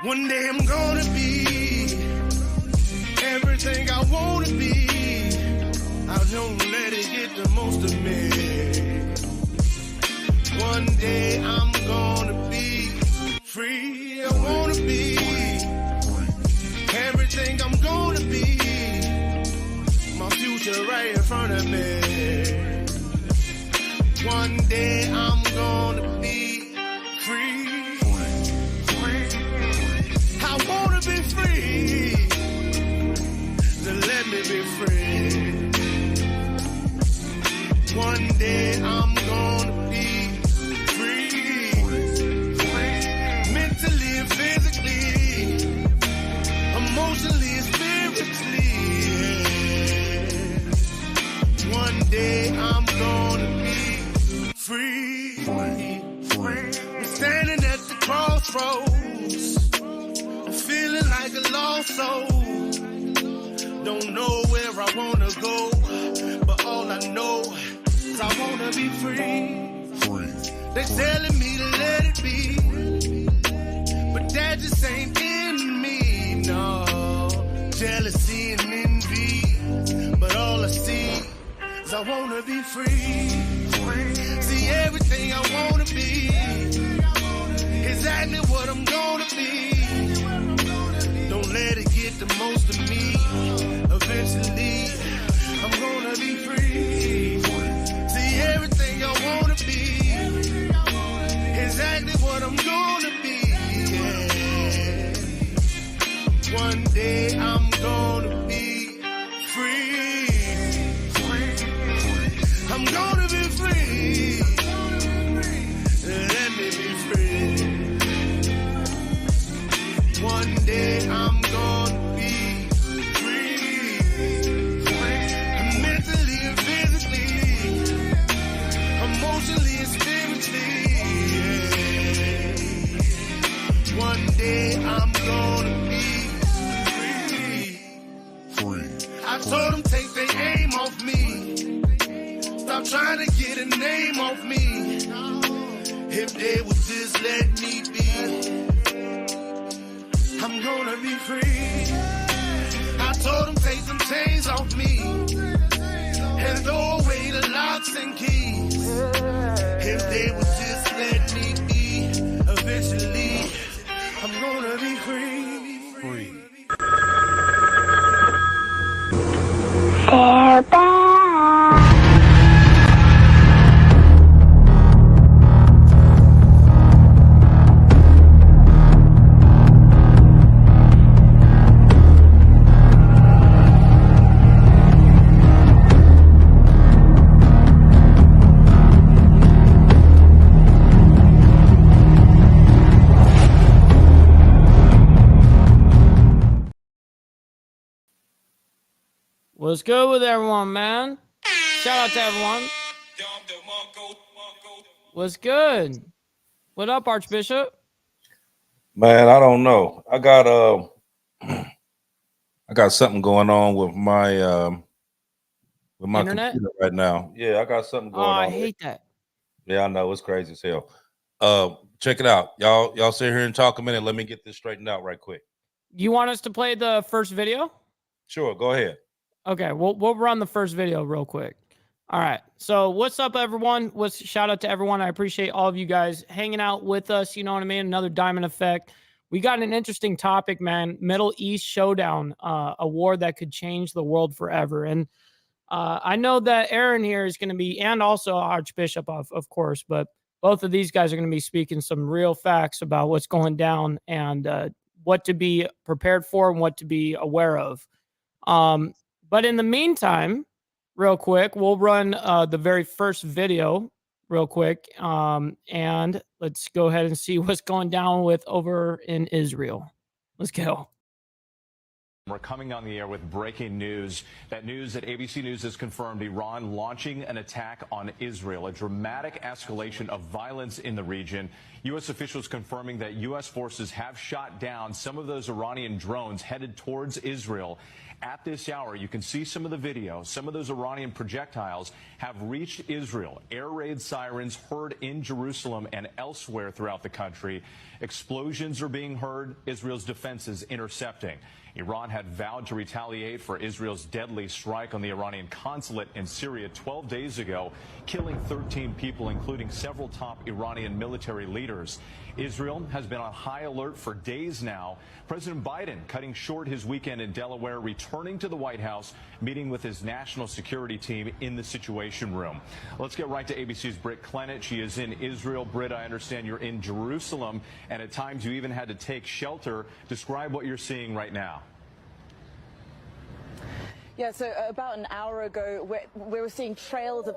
One day I'm gonna be everything I wanna be. I don't let it get the most of me. One day I'm gonna be free. I wanna be everything I'm gonna be. My future right in front of me. One day I'm gonna be free. I wanna be free. Then let me be free. One day I'm gonna be free. Mentally and physically, emotionally and spiritually. Yeah. One day I'm gonna be free. I'm standing at the crossroads. I'm feeling like a lost soul. Don't know where I wanna go, but all I know is I wanna be free. They're telling me to let it be, but that just ain't in me, no. Jealousy and envy, but all I see is I wanna be free. See everything I wanna be, exactly what I'm gonna be. Don't let it get the most of me. Eventually, I'm gonna be free. See everything I wanna be, exactly what I'm gonna be. Yeah. One day I'm gonna be free. I'm gonna be free. Let me be free. One day I'm gonna be free. Mentally and physically, emotionally and spiritually. Yeah. One day I'm gonna be free. I told them take their aim off me. Stop trying to get a name off me. If they would just let me be, I'm gonna be free. I told them take some chains off me and throw away the locks and keys. If they would just let me be, eventually I'm gonna be free. They're back. What's good with everyone, man? Shout out to everyone. What's good? What up, Archbishop? Man, I don't know. I got something going on with my Internet? computer right now. Yeah, I got something going Oh, on. I hate that. Yeah, I know, it's crazy as hell. Check it out. Y'all sit here and talk a minute. Let me get this straightened out right quick. You want us to play the first video? Sure, go ahead. Okay, we'll run the first video real quick. All right. So what's up, everyone? Shout out to everyone. I appreciate all of you guys hanging out with us. You know what I mean? Another Diamond Effect. We got an interesting topic, man. Middle East Showdown, a war that could change the world forever. And I know that Aaron here is going to be, and also Archbishop, of course, but both of these guys are going to be speaking some real facts about what's going down and what to be prepared for and what to be aware of. But in the meantime, real quick, we'll run the very first video real quick. And let's go ahead and see what's going down with over in Israel. Let's go. We're coming on the air with breaking news. That ABC News has confirmed Iran launching an attack on Israel, a dramatic escalation of violence in the region. U.S. officials confirming that U.S. forces have shot down some of those Iranian drones headed towards Israel. At this hour, you can see some of the video. Some of those Iranian projectiles have reached Israel. Air raid sirens heard in Jerusalem and elsewhere throughout the country. Explosions are being heard. Israel's defenses intercepting. Iran had vowed to retaliate for Israel's deadly strike on the Iranian consulate in Syria 12 days ago, killing 13 people, including several top Iranian military leaders. Israel has been on high alert for days now. President Biden cutting short his weekend in Delaware, returning to the White House, meeting with his national security team in the Situation Room. Let's get right to ABC's Britt Clennett. She is in Israel. Britt, I understand you're in Jerusalem, and at times you even had to take shelter. Describe what you're seeing right now. Yeah, so about an hour ago, we were seeing trails of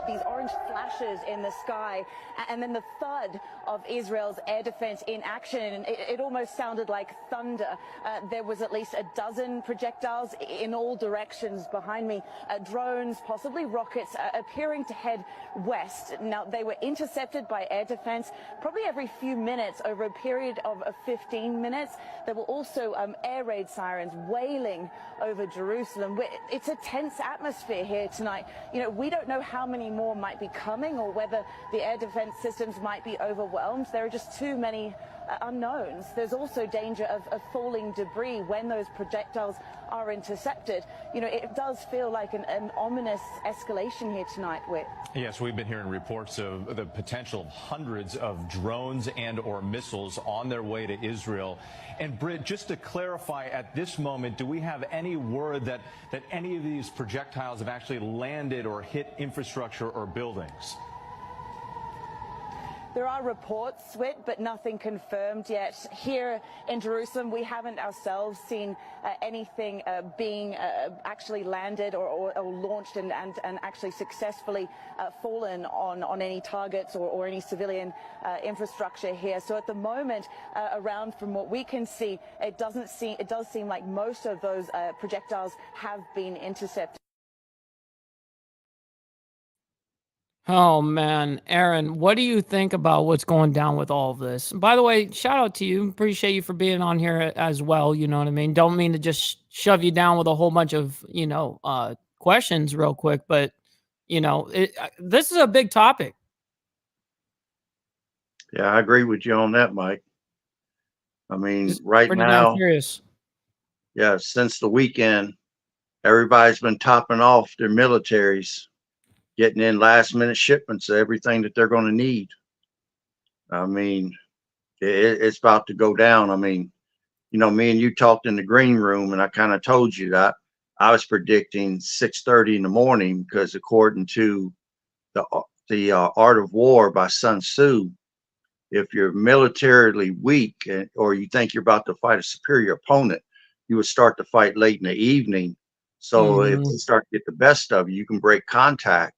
these orange flashes in the sky, and then the thud of Israel's air defense in action. And it almost sounded like thunder. There was at least a dozen projectiles in all directions behind me, drones, possibly rockets, appearing to head west. Now, they were intercepted by air defense probably every few minutes over a period of 15 minutes. There were also air raid sirens wailing over Jerusalem. It's a tense atmosphere here tonight. You know, we don't know how many more might be coming or whether the air defense systems might be overwhelmed. There are just too many unknowns. There's also danger of falling debris when those projectiles are intercepted. You know, it does feel like an ominous escalation here tonight, Whit. Yes, we've been hearing reports of the potential of hundreds of drones and or missiles on their way to Israel. And Britt, just to clarify, at this moment, do we have any word that any of these projectiles have actually landed or hit infrastructure or buildings? There are reports, Whit, but nothing confirmed yet. Here in Jerusalem, we haven't ourselves seen anything being actually landed or launched and actually successfully fallen on any targets or any civilian infrastructure here. So at the moment, around from what we can see, it does seem like most of those projectiles have been intercepted. Oh man, Aaron, what do you think about what's going down with all of this? By the way, shout out to you. Appreciate you for being on here as well. You know what I mean? Don't mean to just shove you down with a whole bunch of, questions real quick, but this is a big topic. Yeah, I agree with you on that, Mike. I mean, Just right pretty damn now, curious. yeah, since the weekend, everybody's been topping off their militaries, getting in last minute shipments of everything that they're going to need. I mean, it's about to go down. I mean, me and you talked in the green room, and I kind of told you that I was predicting 6:30 in the morning because according to the Art of War by Sun Tzu, if you're militarily weak or you think you're about to fight a superior opponent, you would start to fight late in the evening. So if they start to get the best of you, you can break contact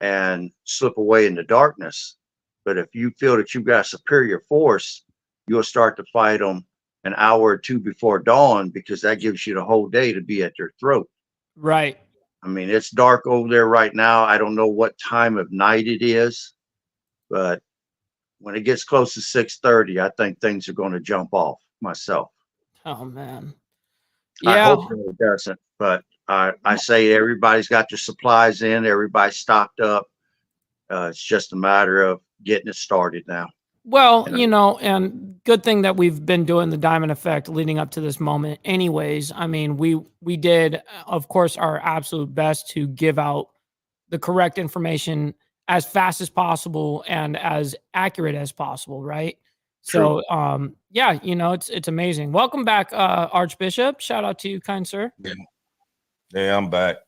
and slip away in the darkness. But if you feel that you've got a superior force, you'll start to fight them an hour or two before dawn because that gives you the whole day to be at their throat. Right. I mean, it's dark over there right now. I don't know what time of night it is, but when it gets close to 6:30, I think things are going to jump off myself. Oh man. I Yeah. hope that it doesn't, but I say everybody's got their supplies in, everybody's stocked up. It's just a matter of getting it started now. Well, and good thing that we've been doing the Diamond Effect leading up to this moment anyways. I mean, we did, of course, our absolute best to give out the correct information as fast as possible and as accurate as possible, right? True. So, yeah, it's amazing. Welcome back, Archbishop. Shout out to you, kind sir. Yeah, I'm back.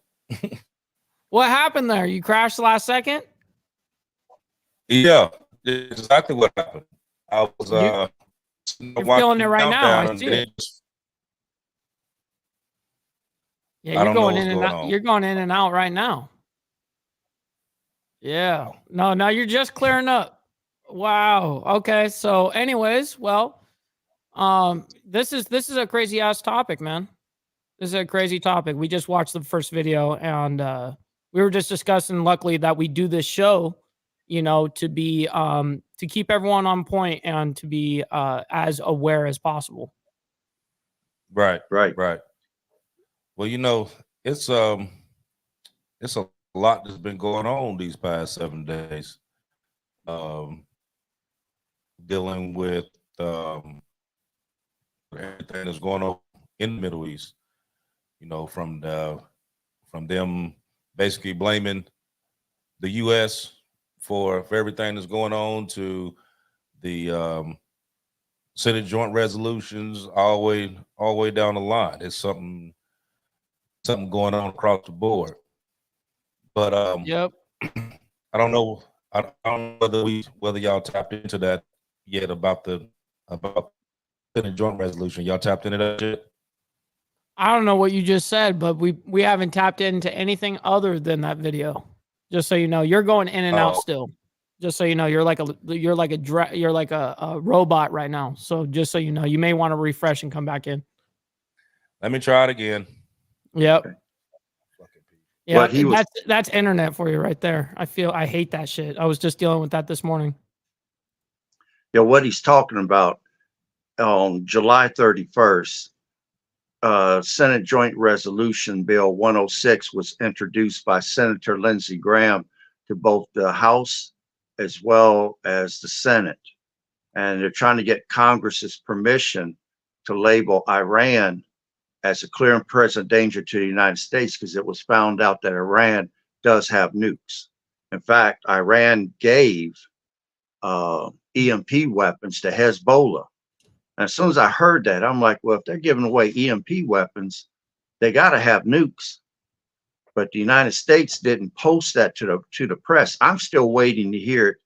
What happened there? You crashed last second? Yeah, exactly what happened. I was You're feeling it right now. I see it. Yeah, you're going in and out. You're going in and out right now. Yeah. No, you're just clearing up. Wow. Okay. So, anyways, well, this is a crazy ass topic, man. This is a crazy topic. We just watched the first video, and we were just discussing, luckily, that we do this show, to be to keep everyone on point and to be as aware as possible. Right. Well, it's it's a lot that's been going on these past 7 days. Um, Dealing with everything that's going on in the Middle East. From them basically blaming the U.S. for everything that's going on to the Senate joint resolutions all the way down the line. It's something going on across the board. But Yep. I don't know. I don't know whether y'all tapped into that yet about the Senate joint resolution. Y'all tapped into that yet? I don't know what you just said, but we haven't tapped into anything other than that video. Just so you know, you're going in and out Oh. still. Just so you know, you're like a robot right now. So just so you know, you may want to refresh and come back in. Let me try it again. Yep. Okay. Yeah, Well, he was that's internet for you right there. I hate that shit. I was just dealing with that this morning. what he's talking about on July 31st. Senate Joint Resolution Bill 106 was introduced by Senator Lindsey Graham to both the House as well as the Senate. And they're trying to get Congress's permission to label Iran as a clear and present danger to the United States because it was found out that Iran does have nukes. In fact, Iran gave EMP weapons to Hezbollah. And as soon as I heard that, I'm like, well, if they're giving away EMP weapons, they got to have nukes. But the United States didn't post that to the press. I'm still waiting to hear it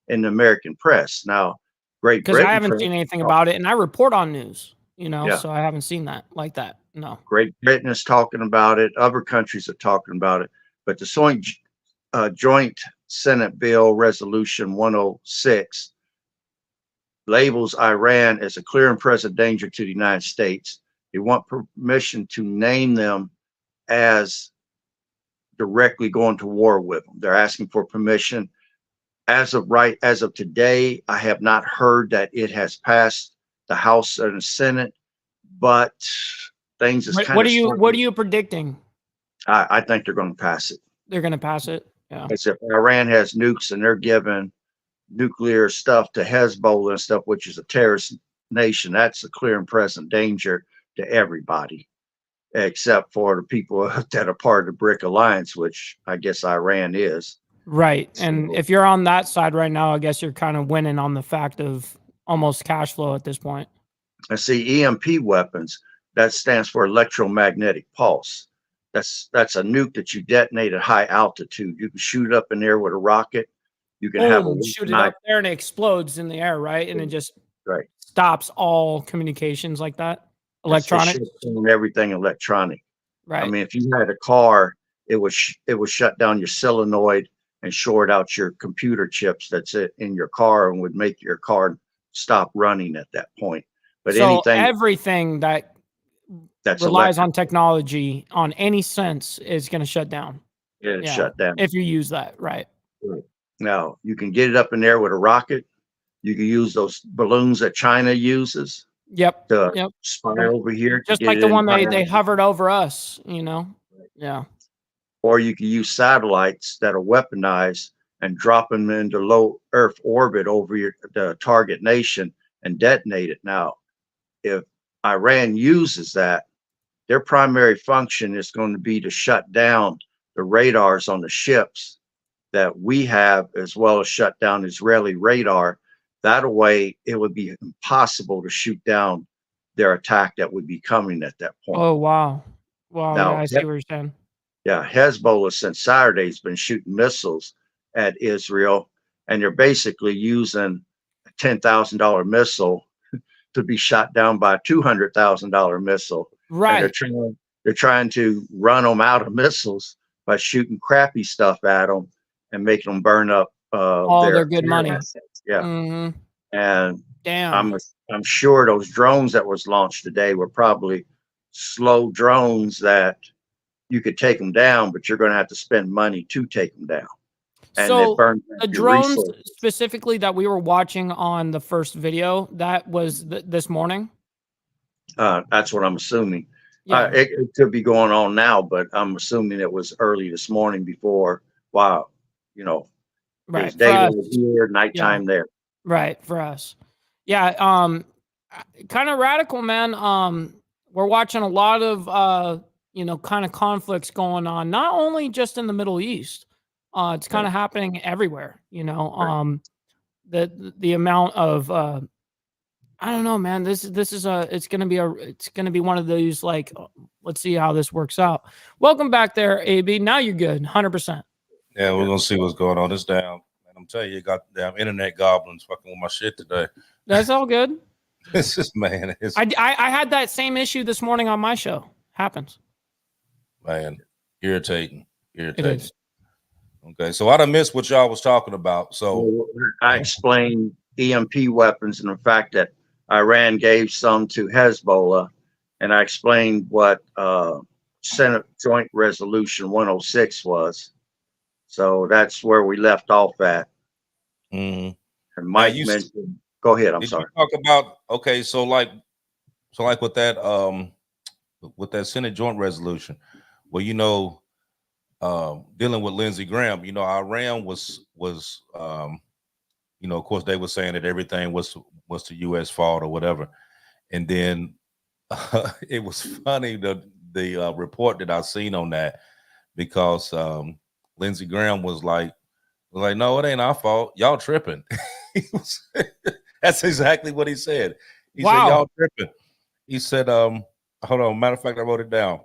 in the American press. Now, Great Because Britain, I haven't seen anything about it, and I report on news, Yeah. so I haven't seen that like that. No. Great Britain is talking about it. Other countries are talking about it. But the Joint Senate Bill Resolution 106 labels Iran as a clear and present danger to the United States. They want permission to name them as directly going to war with them. They're asking for permission. As of today, I have not heard that it has passed the House and the Senate, but things is kind What of are you predicting? I think they're going to pass it. They're going to pass it. Yeah. As if Iran has nukes and they're giving nuclear stuff to Hezbollah and stuff, which is a terrorist nation, that's a clear and present danger to everybody, except for the people that are part of the BRIC alliance, which I guess Iran is. Right. And if you're on that side right now, I guess you're kind of winning on the fact of almost cash flow at this point. I see EMP weapons, that stands for electromagnetic pulse. That's a nuke that you detonate at high altitude. You can shoot up in there with a rocket. You can have a shoot it up there and it explodes in the air, right? And it just stops all communications like that. Electronic. Everything electronic. Right. I mean, if you had a car, it would shut down your solenoid and short out your computer chips that's in your car and would make your car stop running at that point. But so everything that relies on technology on any sense is going to shut down. It's shut down. If you use that, right. Now, you can get it up in there with a rocket. You can use those balloons that China uses. Yep. To spy over here. Just like the one they hovered over us, Yeah. Or you can use satellites that are weaponized and drop them into low Earth orbit over the target nation and detonate it. Now, if Iran uses that, their primary function is going to be to shut down the radars on the ships that we have, as well as shut down Israeli radar. That way, it would be impossible to shoot down their attack that would be coming at that point. Oh, wow. Wow. Now, yeah, I see what you're saying. Yeah, Hezbollah since Saturday has been shooting missiles at Israel, and they're basically using a $10,000 missile to be shot down by a $200,000 missile. Right. And they're trying to run them out of missiles by shooting crappy stuff at them and making them burn up all their good money. Assets. Yeah. Mm-hmm. And damn, I'm sure those drones that was launched today were probably slow drones that you could take them down, but you're going to have to spend money to take them down. And so the drones specifically that we were watching on the first video, that was this morning. That's what I'm assuming. Yeah. It could be going on now, but I'm assuming it was early this morning before. Wow, you know, it was Right. For us. daylight here, Yeah. nighttime there. Right. For us. Yeah. Kind of radical, man. We're watching a lot of kind of conflicts going on, not only just in the Middle East. It's kind of happening everywhere, Right. The amount of I don't know, man. This is it's gonna be one of those like let's see how this works out. Welcome back there, AB. Now you're good, 100%. Yeah, we're gonna see what's going on. This damn, and I'm telling you, you got damn internet goblins fucking with my shit today. That's all good. It's just man, it's I had that same issue this morning on my show. Happens. man, irritating. It is. Okay, so I done missed what y'all was talking about. So Well, I explained EMP weapons and the fact that Iran gave some to Hezbollah, and I explained what Senate Joint Resolution 106 was. So that's where we left off at. mhm. And Now Mike mentioned, go ahead, I'm did sorry. you talk about okay, so like with that Senate Joint Resolution, well, dealing with Lindsey Graham, Iran was of course they were saying that everything was the U.S. fault or whatever, and then it was funny the report that I seen on that because Lindsey Graham was like, no, it ain't our fault. Y'all tripping. That's exactly what he said. He said, y'all tripping. He said, hold on. Matter of fact, I wrote it down.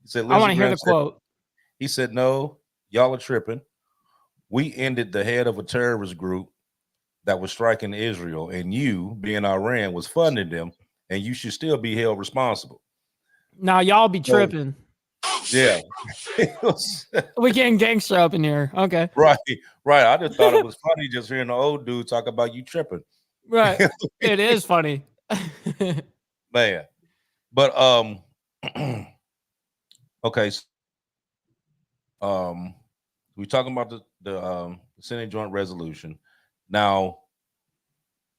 He said, I want to hear the quote. He said, no, y'all are tripping. We ended the head of a terrorist group that was striking Israel, and you, being Iran, was funding them, and you should still be held responsible. Now y'all be tripping. Yeah. We getting gangster up in here. Okay. Right. I just thought it was funny just hearing the old dude talk about you tripping. Right. It is funny. Man. But okay. We're talking about the Senate Joint Resolution. Now,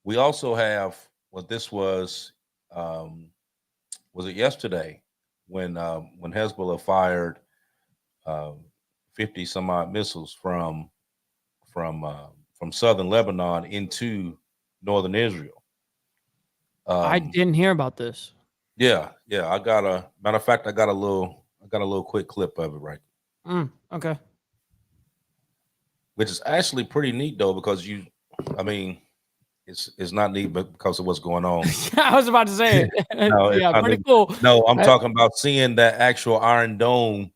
we also have this was it yesterday when Hezbollah fired 50 some odd missiles from southern Lebanon into northern Israel. I didn't hear about this. Yeah. I got a matter of fact, I got a little quick clip of it right. Okay. Which is actually pretty neat though, because it's not neat, but because of what's going on. I was about to say it. No, yeah, pretty cool. No, I'm talking about seeing that actual Iron Dome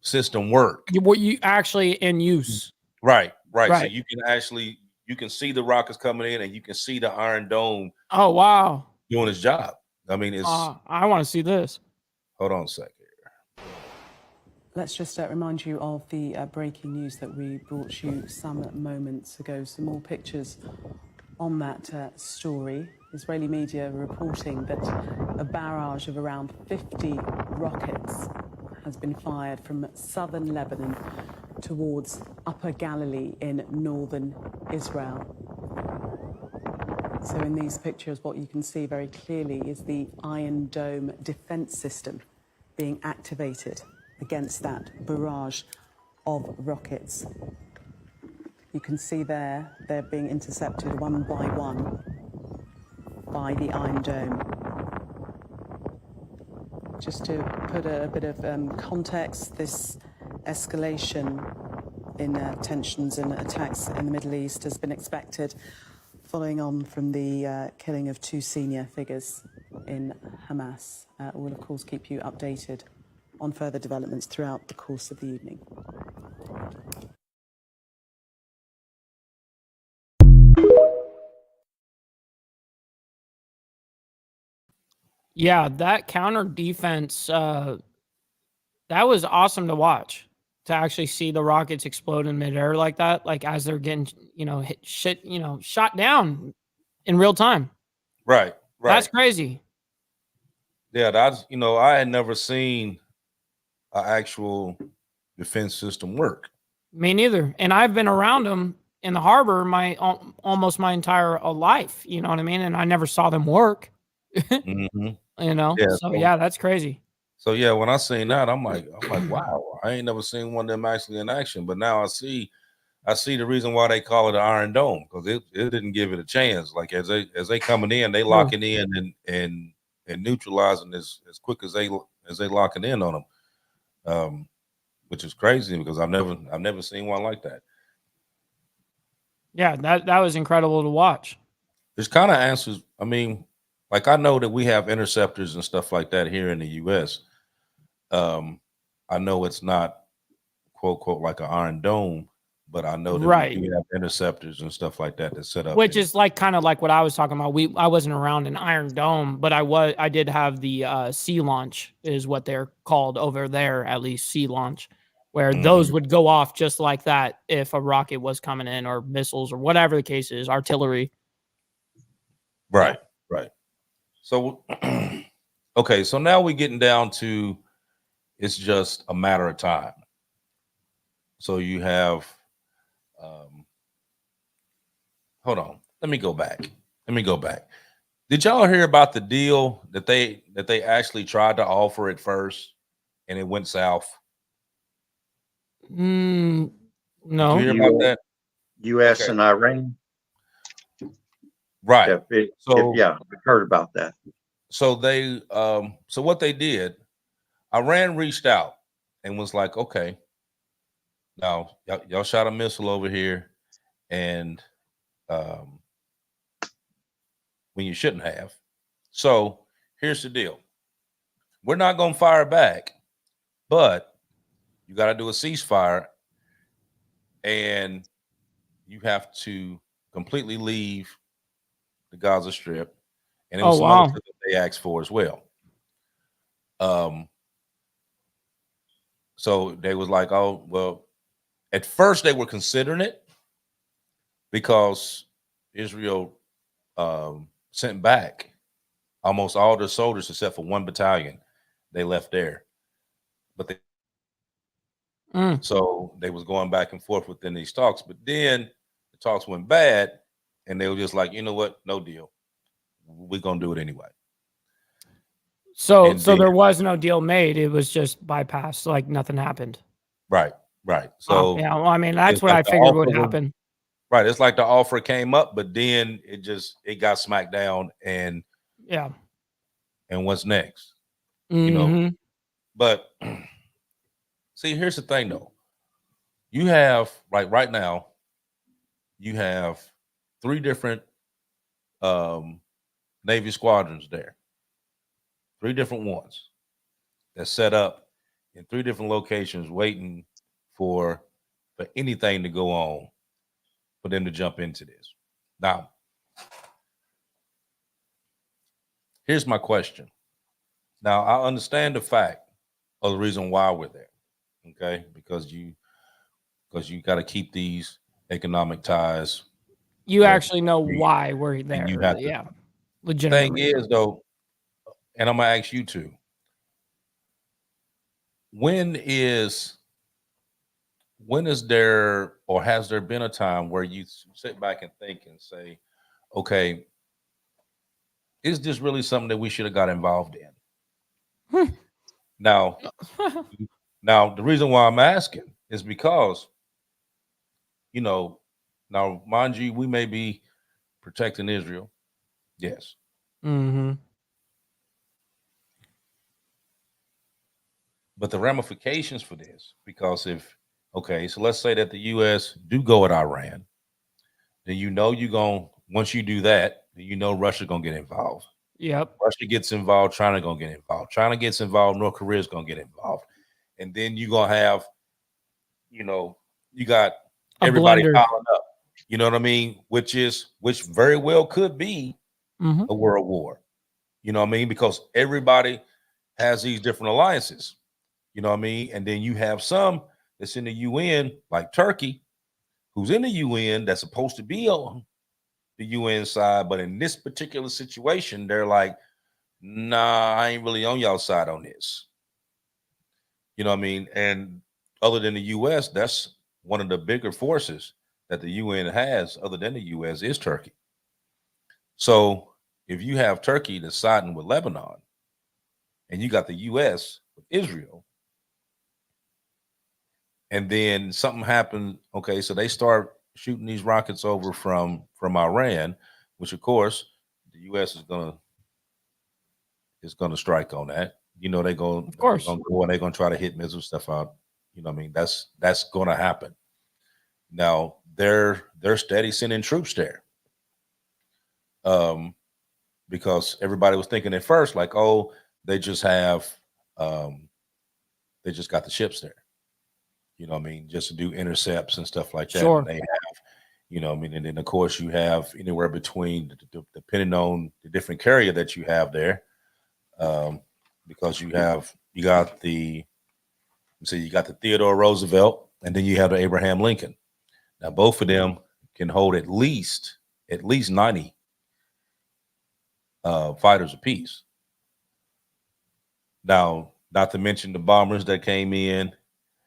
system work. What you actually in use. Right. So you can see the rockets coming in, and you can see the Iron Dome. Oh wow, doing its job. I mean, it's. I want to see this. Hold on a second. Let's just remind you of the breaking news that we brought you some moments ago. Some more pictures on that story. Israeli media reporting that a barrage of around 50 rockets has been fired from southern Lebanon towards Upper Galilee in northern Israel. So in these pictures, what you can see very clearly is the Iron Dome defense system being activated against that barrage of rockets. You can see there, they're being intercepted one by one by the Iron Dome. Just to put a bit of context, this escalation in tensions and attacks in the Middle East has been expected following on from the killing of 2 senior figures in Hamas. We'll, of course, keep you updated on further developments throughout the course of the evening. Yeah, that counter defense, that was awesome to watch. To actually see the rockets explode in midair like that, like as they're getting, shot down in real time. Right. That's crazy. Yeah, that's I had never seen an actual defense system work. Me neither. And I've been around them in the harbor almost my entire life. You know what I mean? And I never saw them work. Mm-hmm. You know, Yeah. so yeah, that's crazy. So yeah, when I seen that, I'm like, wow, I ain't never seen one of them actually in action. But now I see the reason why they call it an Iron Dome, because it didn't give it a chance. Like as they coming in, they locking in and neutralizing as quick as they locking in on them, which is crazy because I've never seen one like that. Yeah, that was incredible to watch. This kind of answers. I mean, like I know that we have interceptors and stuff like that here in the U.S. I know it's not quote quote like an Iron Dome, but I know that we Right. do have interceptors and stuff like that set up. Which is like kind of like what I was talking about. I wasn't around an Iron Dome, but I did have the sea launch is what they're called over there, at least sea launch, where those would go off just like that if a rocket was coming in or missiles or whatever the case is, artillery. Right, right. So okay, so now we're getting down to it's just a matter of time. So you have hold on. Let me go back. Did y'all hear about the deal that they actually tried to offer at first and it went south? No. Did you hear about that? U.S. Okay. and Iran. Right. Yeah, I've heard about that. So they so what they did, Iran reached out and was like, okay, now y'all shot a missile over here and when you shouldn't have. So here's the deal. We're not gonna fire back, but you got to do a ceasefire and you have to completely leave the Gaza Strip. And it was some other stuff that they asked for as well. So they was like, oh, well, at first they were considering it because Israel sent back almost all their soldiers except for one battalion. They left there. But so they was going back and forth within these talks. But then the talks went bad and they were just like, you know what? No deal. We're going to do it anyway. So there was no deal made. It was just bypassed. Like nothing happened. Right. So yeah, well, I mean, that's what I figured would happen. Right. It's like the offer came up, but then it got smacked down and what's next? You know, but see, here's the thing though. You have right now, you have 3 different Navy squadrons there. 3 different ones that's set up in 3 different locations waiting for anything to go on for them to jump into this. Now, here's my question. Now, I understand the fact of the reason why we're there, okay? Because you got to keep these economic ties. You actually know why we're there. You have yeah. Legitimately. Thing is, though, and I'm going to ask you too, when is there or has there been a time where you sit back and think and say, okay, is this really something that we should have got involved in? Now, the reason why I'm asking is because, you know, now, mind you, we may be protecting Israel. Yes. But the ramifications for this, because so let's say that the U.S. do go at Iran, then once you do that, then Russia's going to get involved. Yep. Russia gets involved, China going to get involved. China gets involved, North Korea's going to get involved. And then you're going to have, you got everybody piling up. You know what I mean? Which very well could be a world war. You know what I mean? Because everybody has these different alliances. You know what I mean? And then you have some that's in the UN, like Turkey, who's in the UN that's supposed to be on the UN side. But in this particular situation, they're like, nah, I ain't really on y'all side on this. You know what I mean? And other than the US, that's one of the bigger forces that the UN has, other than the US, is Turkey. So if you have Turkey that's siding with Lebanon, and you got the U.S. with Israel, and then something happened. Okay, so they start shooting these rockets over from Iran, which of course the U.S. is gonna strike on that. You know, they're gonna go and they're gonna try to hit missile stuff out. You know what I mean? That's gonna happen. Now they're steady sending troops there. Because everybody was thinking at first, like, oh, they just got the ships there. You know what I mean? Just to do intercepts and stuff like that. Sure. And they have, you know what I mean? And then of course you have anywhere between, depending on the different carrier that you have there, because you got the Theodore Roosevelt, and then you have the Abraham Lincoln. Now both of them can hold at least 90 fighters apiece. Now, not to mention the bombers that came in,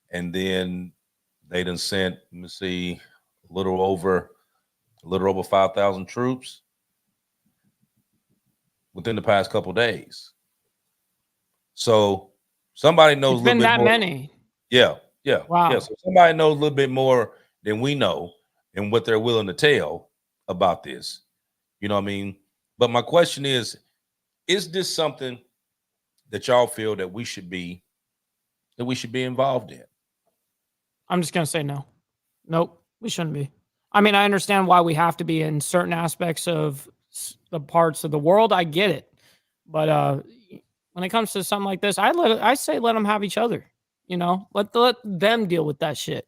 and then they done sent, let me see, a little over 5,000 troops within the past couple of days. So somebody knows It's a little been bit that more. many. Yeah. Wow. Yeah. So somebody knows a little bit more than we know and what they're willing to tell about this. You know what I mean? But my question is this something that y'all feel that we should be involved in? I'm just gonna say no. Nope, we shouldn't be. I mean, I understand why we have to be in certain aspects of the parts of the world. I get it, but when it comes to something like this, I say let them have each other. You know, let them deal with that shit.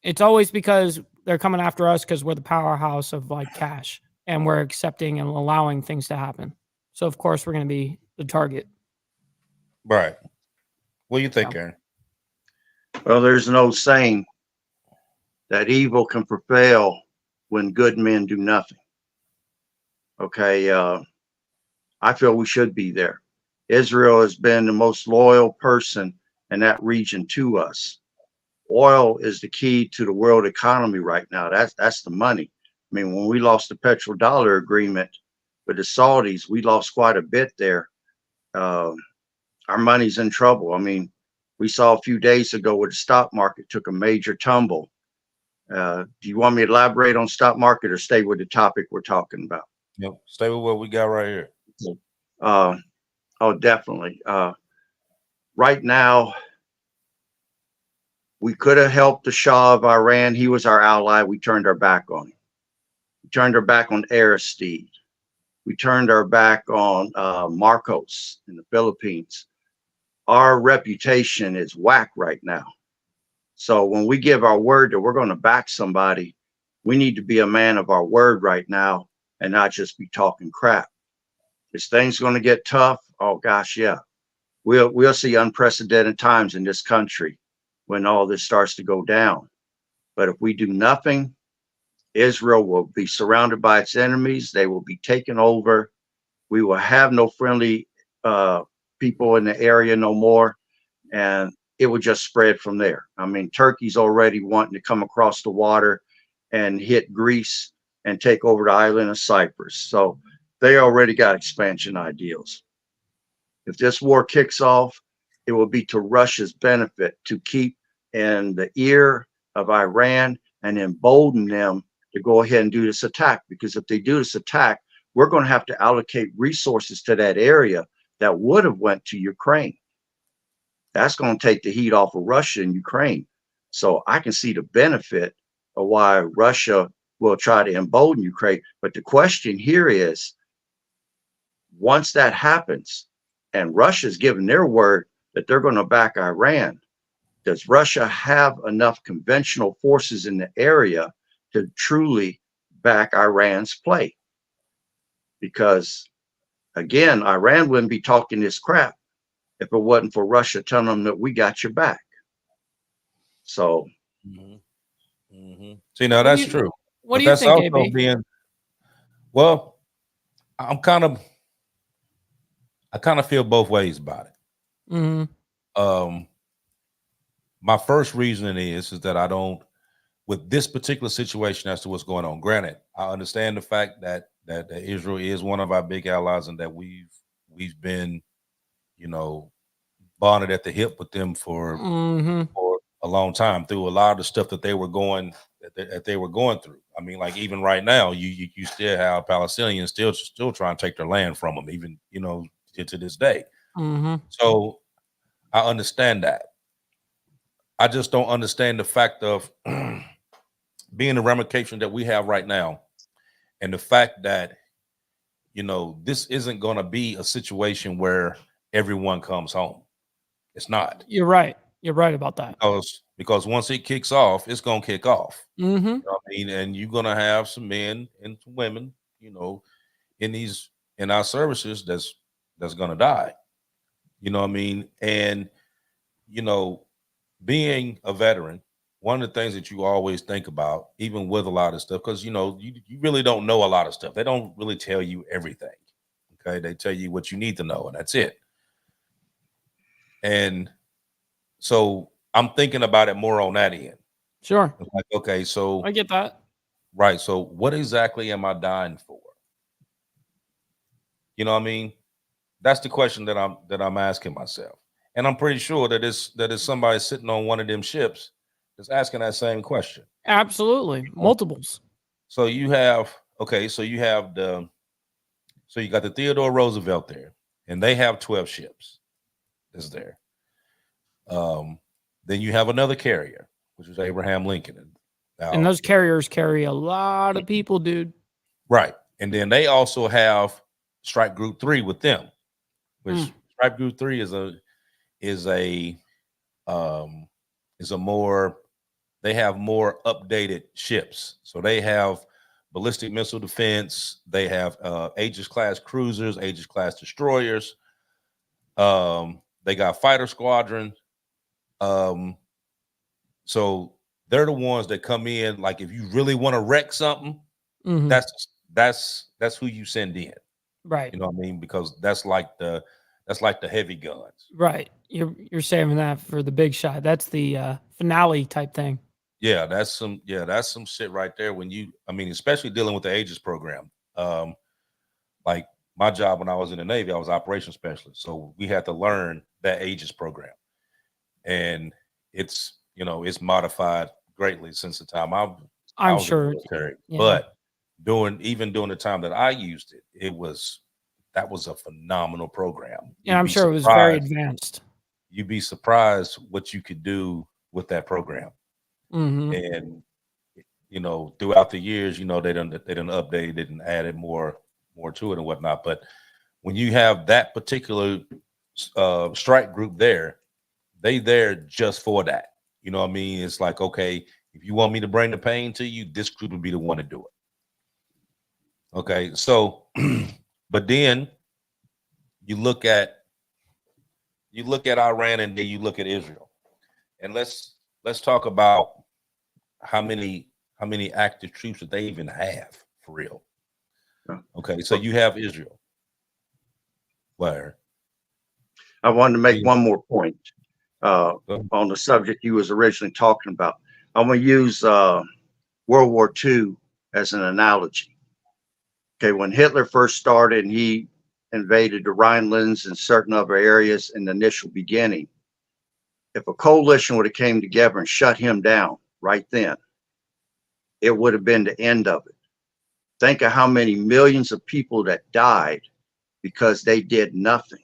It's always because they're coming after us because we're the powerhouse of like cash, and we're accepting and allowing things to happen. So of course we're gonna be the target. Right. What do you think, Aaron? Well, there's an old saying that evil can prevail when good men do nothing. Okay, I feel we should be there. Israel has been the most loyal person in that region to us. Oil is the key to the world economy right now. That's the money. I mean, when we lost the petrodollar agreement with the Saudis, we lost quite a bit there. Our money's in trouble. I mean, we saw a few days ago where the stock market took a major tumble. Do you want me to elaborate on stock market or stay with the topic we're talking about? Yep. Stay with what we got right here. Oh, definitely. Right now, we could have helped the Shah of Iran. He was our ally. We turned our back on him. We turned our back on Aristide. We turned our back on Marcos in the Philippines. Our reputation is whack right now. So when we give our word that we're going to back somebody, we need to be a man of our word right now and not just be talking crap. Is things going to get tough? Oh gosh, yeah. We'll see unprecedented times in this country when all this starts to go down. But if we do nothing, Israel will be surrounded by its enemies. They will be taken over. We will have no friendly people in the area no more. And it will just spread from there. I mean, Turkey's already wanting to come across the water and hit Greece and take over the island of Cyprus. So they already got expansion ideals. If this war kicks off, it will be to Russia's benefit to keep in the ear of Iran and embolden them to go ahead and do this attack. Because if they do this attack, we're going to have to allocate resources to that area that would have went to Ukraine. That's going to take the heat off of Russia and Ukraine. So I can see the benefit of why Russia will try to embolden Ukraine. But the question here is, once that happens and Russia's given their word that they're going to back Iran, does Russia have enough conventional forces in the area to truly back Iran's play? Because again, Iran wouldn't be talking this crap if it wasn't for Russia telling them that we got your back. So, see, now that's true. What do you think, AB? Well, I kind of feel both ways about it. My first reasoning is that I don't, with this particular situation as to what's going on. Granted, I understand the fact that Israel is one of our big allies and that we've been you know, bonded at the hip with them for Mm-hmm. a long time through a lot of the stuff that they were going through. I mean, like even right now, you still have Palestinians still trying to take their land from them, even to this day. Mm-hmm. So I understand that. I just don't understand the fact of being the ramification that we have right now, and the fact that this isn't going to be a situation where everyone comes home. It's not. You're right. You're right about that. Because once it kicks off, it's gonna kick off. Mm-hmm. You know what I mean, and you're gonna have some men and some women, in our services that's gonna die. You know what I mean? And being a veteran, one of the things that you always think about, even with a lot of stuff, because you really don't know a lot of stuff. They don't really tell you everything. Okay, they tell you what you need to know, and that's it. And so I'm thinking about it more on that end. Sure. It's like, okay, so I get that. right. So what exactly am I dying for? You know what I mean? That's the question that I'm asking myself. And I'm pretty sure that it's somebody sitting on one of them ships that's asking that same question. Absolutely. Multiples. So you have you got the Theodore Roosevelt there, and they have 12 ships that's there. Then you have another carrier, which is Abraham Lincoln. And those carriers carry a lot of people, dude. Right. And then they also have Strike Group 3 with them, which Strike Group 3 they have more updated ships. So they have ballistic missile defense, they have Aegis class cruisers, Aegis class destroyers, they got fighter squadron. So they're the ones that come in, like if you really want to wreck something, that's who you send in. Right. You know what I mean? Because that's like the heavy guns. Right. You're saving that for the big shot. That's the finale type thing. Yeah, that's some shit right there. Especially dealing with the Aegis program. Like my job when I was in the Navy, I was operations specialist. So we had to learn that Aegis program. And it's modified greatly since the time I was sure. in the military. Yeah. But during the time that I used it, that was a phenomenal program. And I'm sure it was very advanced. You'd be surprised what you could do with that program. And throughout the years, they done updated it and added more to it and whatnot. But when you have that particular strike group there, they there just for that. You know what I mean? It's like, okay, if you want me to bring the pain to you, this group would be the one to do it. Okay, so but then you look at Iran, and then you look at Israel, and let's talk about how many active troops that they even have for real. Okay, so you have Israel. Where I wanted to make one more point on the subject you was originally talking about. I'm going to use World War II as an analogy. Okay, when Hitler first started and he invaded the Rhinelands and certain other areas in the initial beginning, if a coalition would have came together and shut him down right then, it would have been the end of it. Think of how many millions of people that died because they did nothing.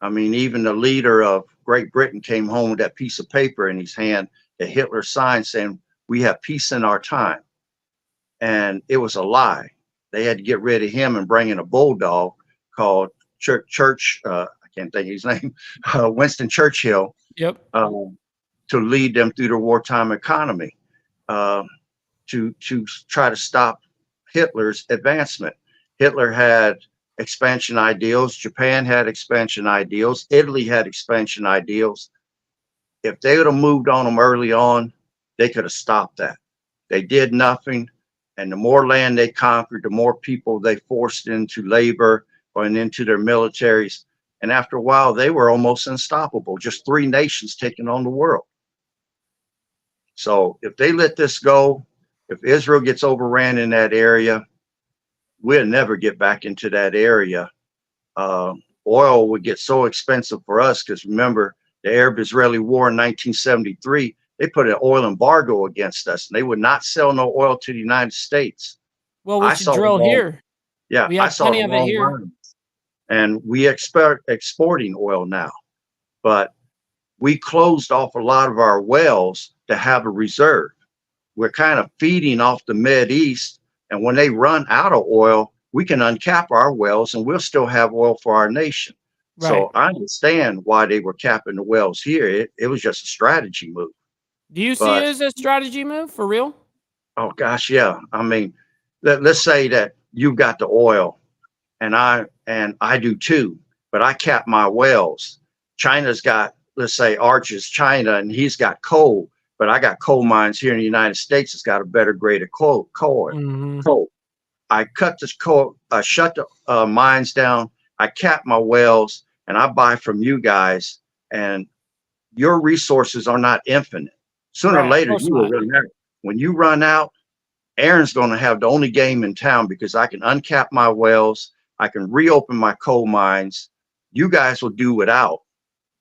I mean, even the leader of Great Britain came home with that piece of paper in his hand that Hitler signed saying, "We have peace in our time." And it was a lie. They had to get rid of him and bring in a bulldog called Church. I can't think of his name. Winston Churchill. Yep. To lead them through the wartime economy, to try to stop Hitler's advancement. Hitler had expansion ideals. Japan had expansion ideals. Italy had expansion ideals. If they would have moved on them early on, they could have stopped that. They did nothing. And the more land they conquered, the more people they forced into labor or into their militaries. And after a while, they were almost unstoppable. Just 3 nations taking on the world. So if they let this go, if Israel gets overran in that area, we'll never get back into that area oil would get so expensive for us, because remember the Arab-Israeli War in 1973, they put an oil embargo against us, and they would not sell no oil to the United States. Well, we I should saw drill the long, here. yeah, We I have saw plenty the of it long here. run, and we expect exporting oil now, but we closed off a lot of our wells to have a reserve. We're kind of feeding off the Med East, and when they run out of oil, we can uncap our wells and we'll still have oil for our nation. Right. So I understand why they were capping the wells here. It was just a strategy move. Do you see But it as a strategy move for real? oh gosh, yeah. I mean, let's say that you've got the oil and I do too, but I cap my wells. China's got, let's say Arch China, and he's got coal, but I got coal mines here in the United States. It's got a better grade of coal. Coal. I cut this coal, shut the mines down. I cap my wells, and I buy from you guys. And your resources are not infinite. Sooner or later, you will run out. When you run out, Aaron's going to have the only game in town, because I can uncap my wells. I can reopen my coal mines. You guys will do without.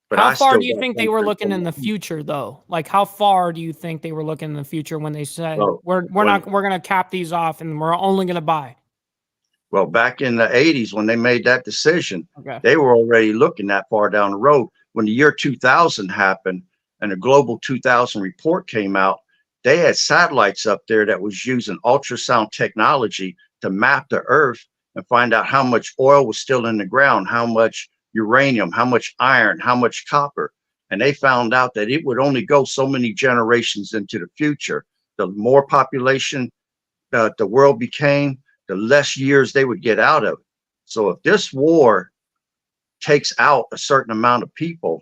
But how far do you think they were looking in the future, though? Like, how far do you think they were looking in the future when they said we're going to cap these off and we're only going to buy? Well, back in the 80s, when they made that decision, they were already looking that far down the road. When the year 2000 happened and the Global 2000 report came out, they had satellites up there that was using ultrasound technology to map the earth and find out how much oil was still in the ground, how much uranium, how much iron, how much copper. And they found out that it would only go so many generations into the future. The more population the world became, the less years they would get out of it. So if this war takes out a certain amount of people,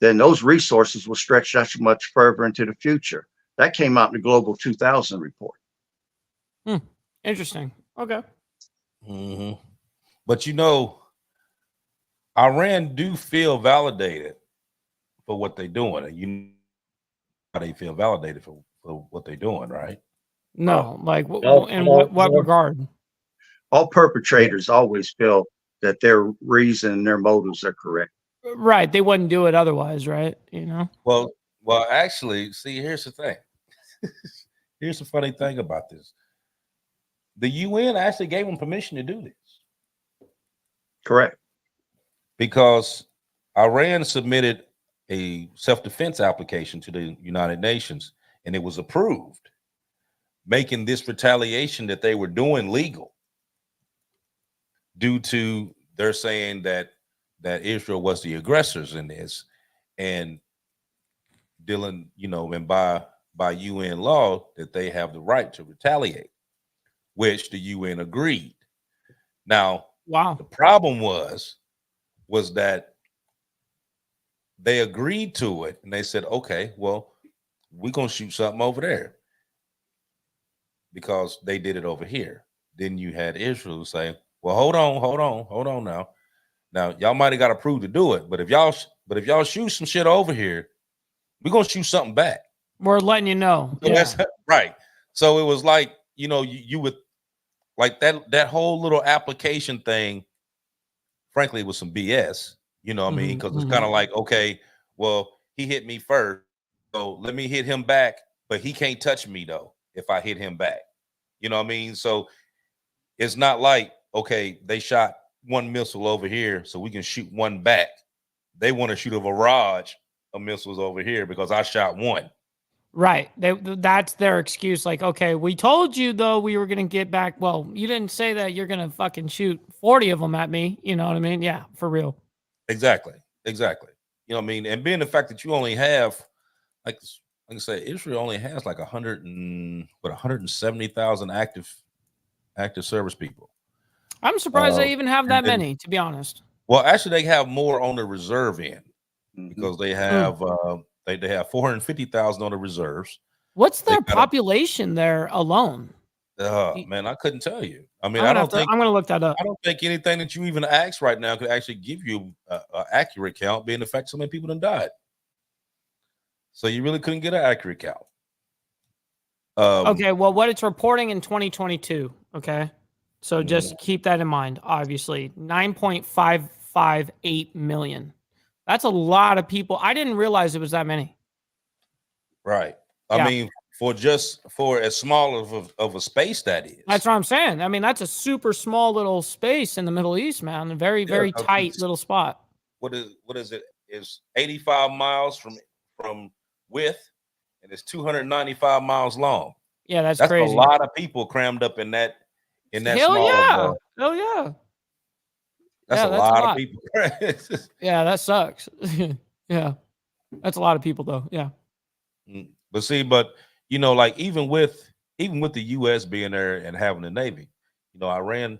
then those resources will stretch that much further into the future. That came out in the Global 2000 report. Interesting. Okay. But you know, Iran do feel validated for what they're doing. And you know how they feel validated for what they're doing, right? No, like in what regard? All perpetrators always feel that their reason and their motives are correct. Right. They wouldn't do it otherwise, right? You know? Well, actually, see, here's the thing. Here's the funny thing about this. The UN actually gave them permission to do this. Correct. Because Iran submitted a self-defense application to the United Nations, and it was approved, making this retaliation that they were doing legal, due to they're saying that Israel was the aggressors in this, and dealing, you know, and by UN law that they have the right to retaliate, which the UN agreed. Now, the problem was that they agreed to it, and they said, okay, well, we're going to shoot something over there because they did it over here. Then you had Israel say, well, hold on now. Now, y'all might have got approved to do it, but if y'all shoot some shit over here, we're going to shoot something back. We're letting you know. So that's right. So it was like, you know, you would like that whole little application thing. Frankly, it was some BS, you know what I mean? Because it's kind of like, okay, well, he hit me first, so let me hit him back, but he can't touch me though if I hit him back. You know what I mean? So it's not like, okay, they shot one missile over here, so we can shoot one back. They want to shoot a barrage of missiles over here because I shot one. Right. That's their excuse. Like, okay, we told you though we were gonna get back. Well, you didn't say that you're gonna fucking shoot 40 of them at me. You know what I mean? Yeah, for real. Exactly. You know what I mean? And being the fact that you only have, like I say, Israel only has like 170,000 active service people. I'm surprised they even have that many, to be honest. Well, actually, they have more on the reserve end because they have they have 450,000 on the reserves. What's their population there alone? Man, I couldn't tell you. I mean, I'm gonna look that up. I don't think anything that you even asked right now could actually give you an accurate count, being the fact so many people done died. So you really couldn't get an accurate count. Okay, well, what it's reporting in 2022. Okay, so just keep that in mind. Obviously, 9.5 1.58 million. That's a lot of people. I didn't realize it was that many. Right. Yeah. I mean, for as small of a space that is. That's what I'm saying. I mean, that's a super small little space in the Middle East, man. A very, very tight little spot. What is it? It's 85 miles from width, and it's 295 miles long. Yeah, that's a crazy. lot of people crammed up in that Hell small. Yeah. Hell yeah. That's Yeah, a that's a lot lot. of people. Yeah, that sucks. Yeah. That's a lot of people though. Yeah. But see, like even with the US being there and having a navy, Israel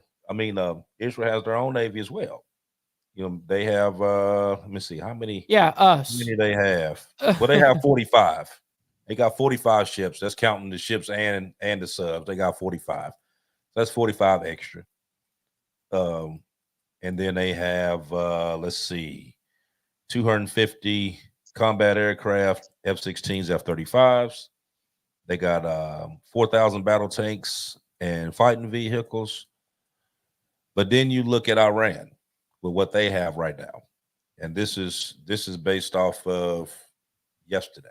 has their own navy as well. They have let me see how many. Yeah, us. How many they have? Well, they have 45. They got 45 ships. That's counting the ships and the subs. They got 45. That's 45 extra. And then they have let's see, 250 combat aircraft, F-16s, F-35s. They got 4,000 battle tanks and fighting vehicles. But then you look at Iran with what they have right now, and this is based off of yesterday.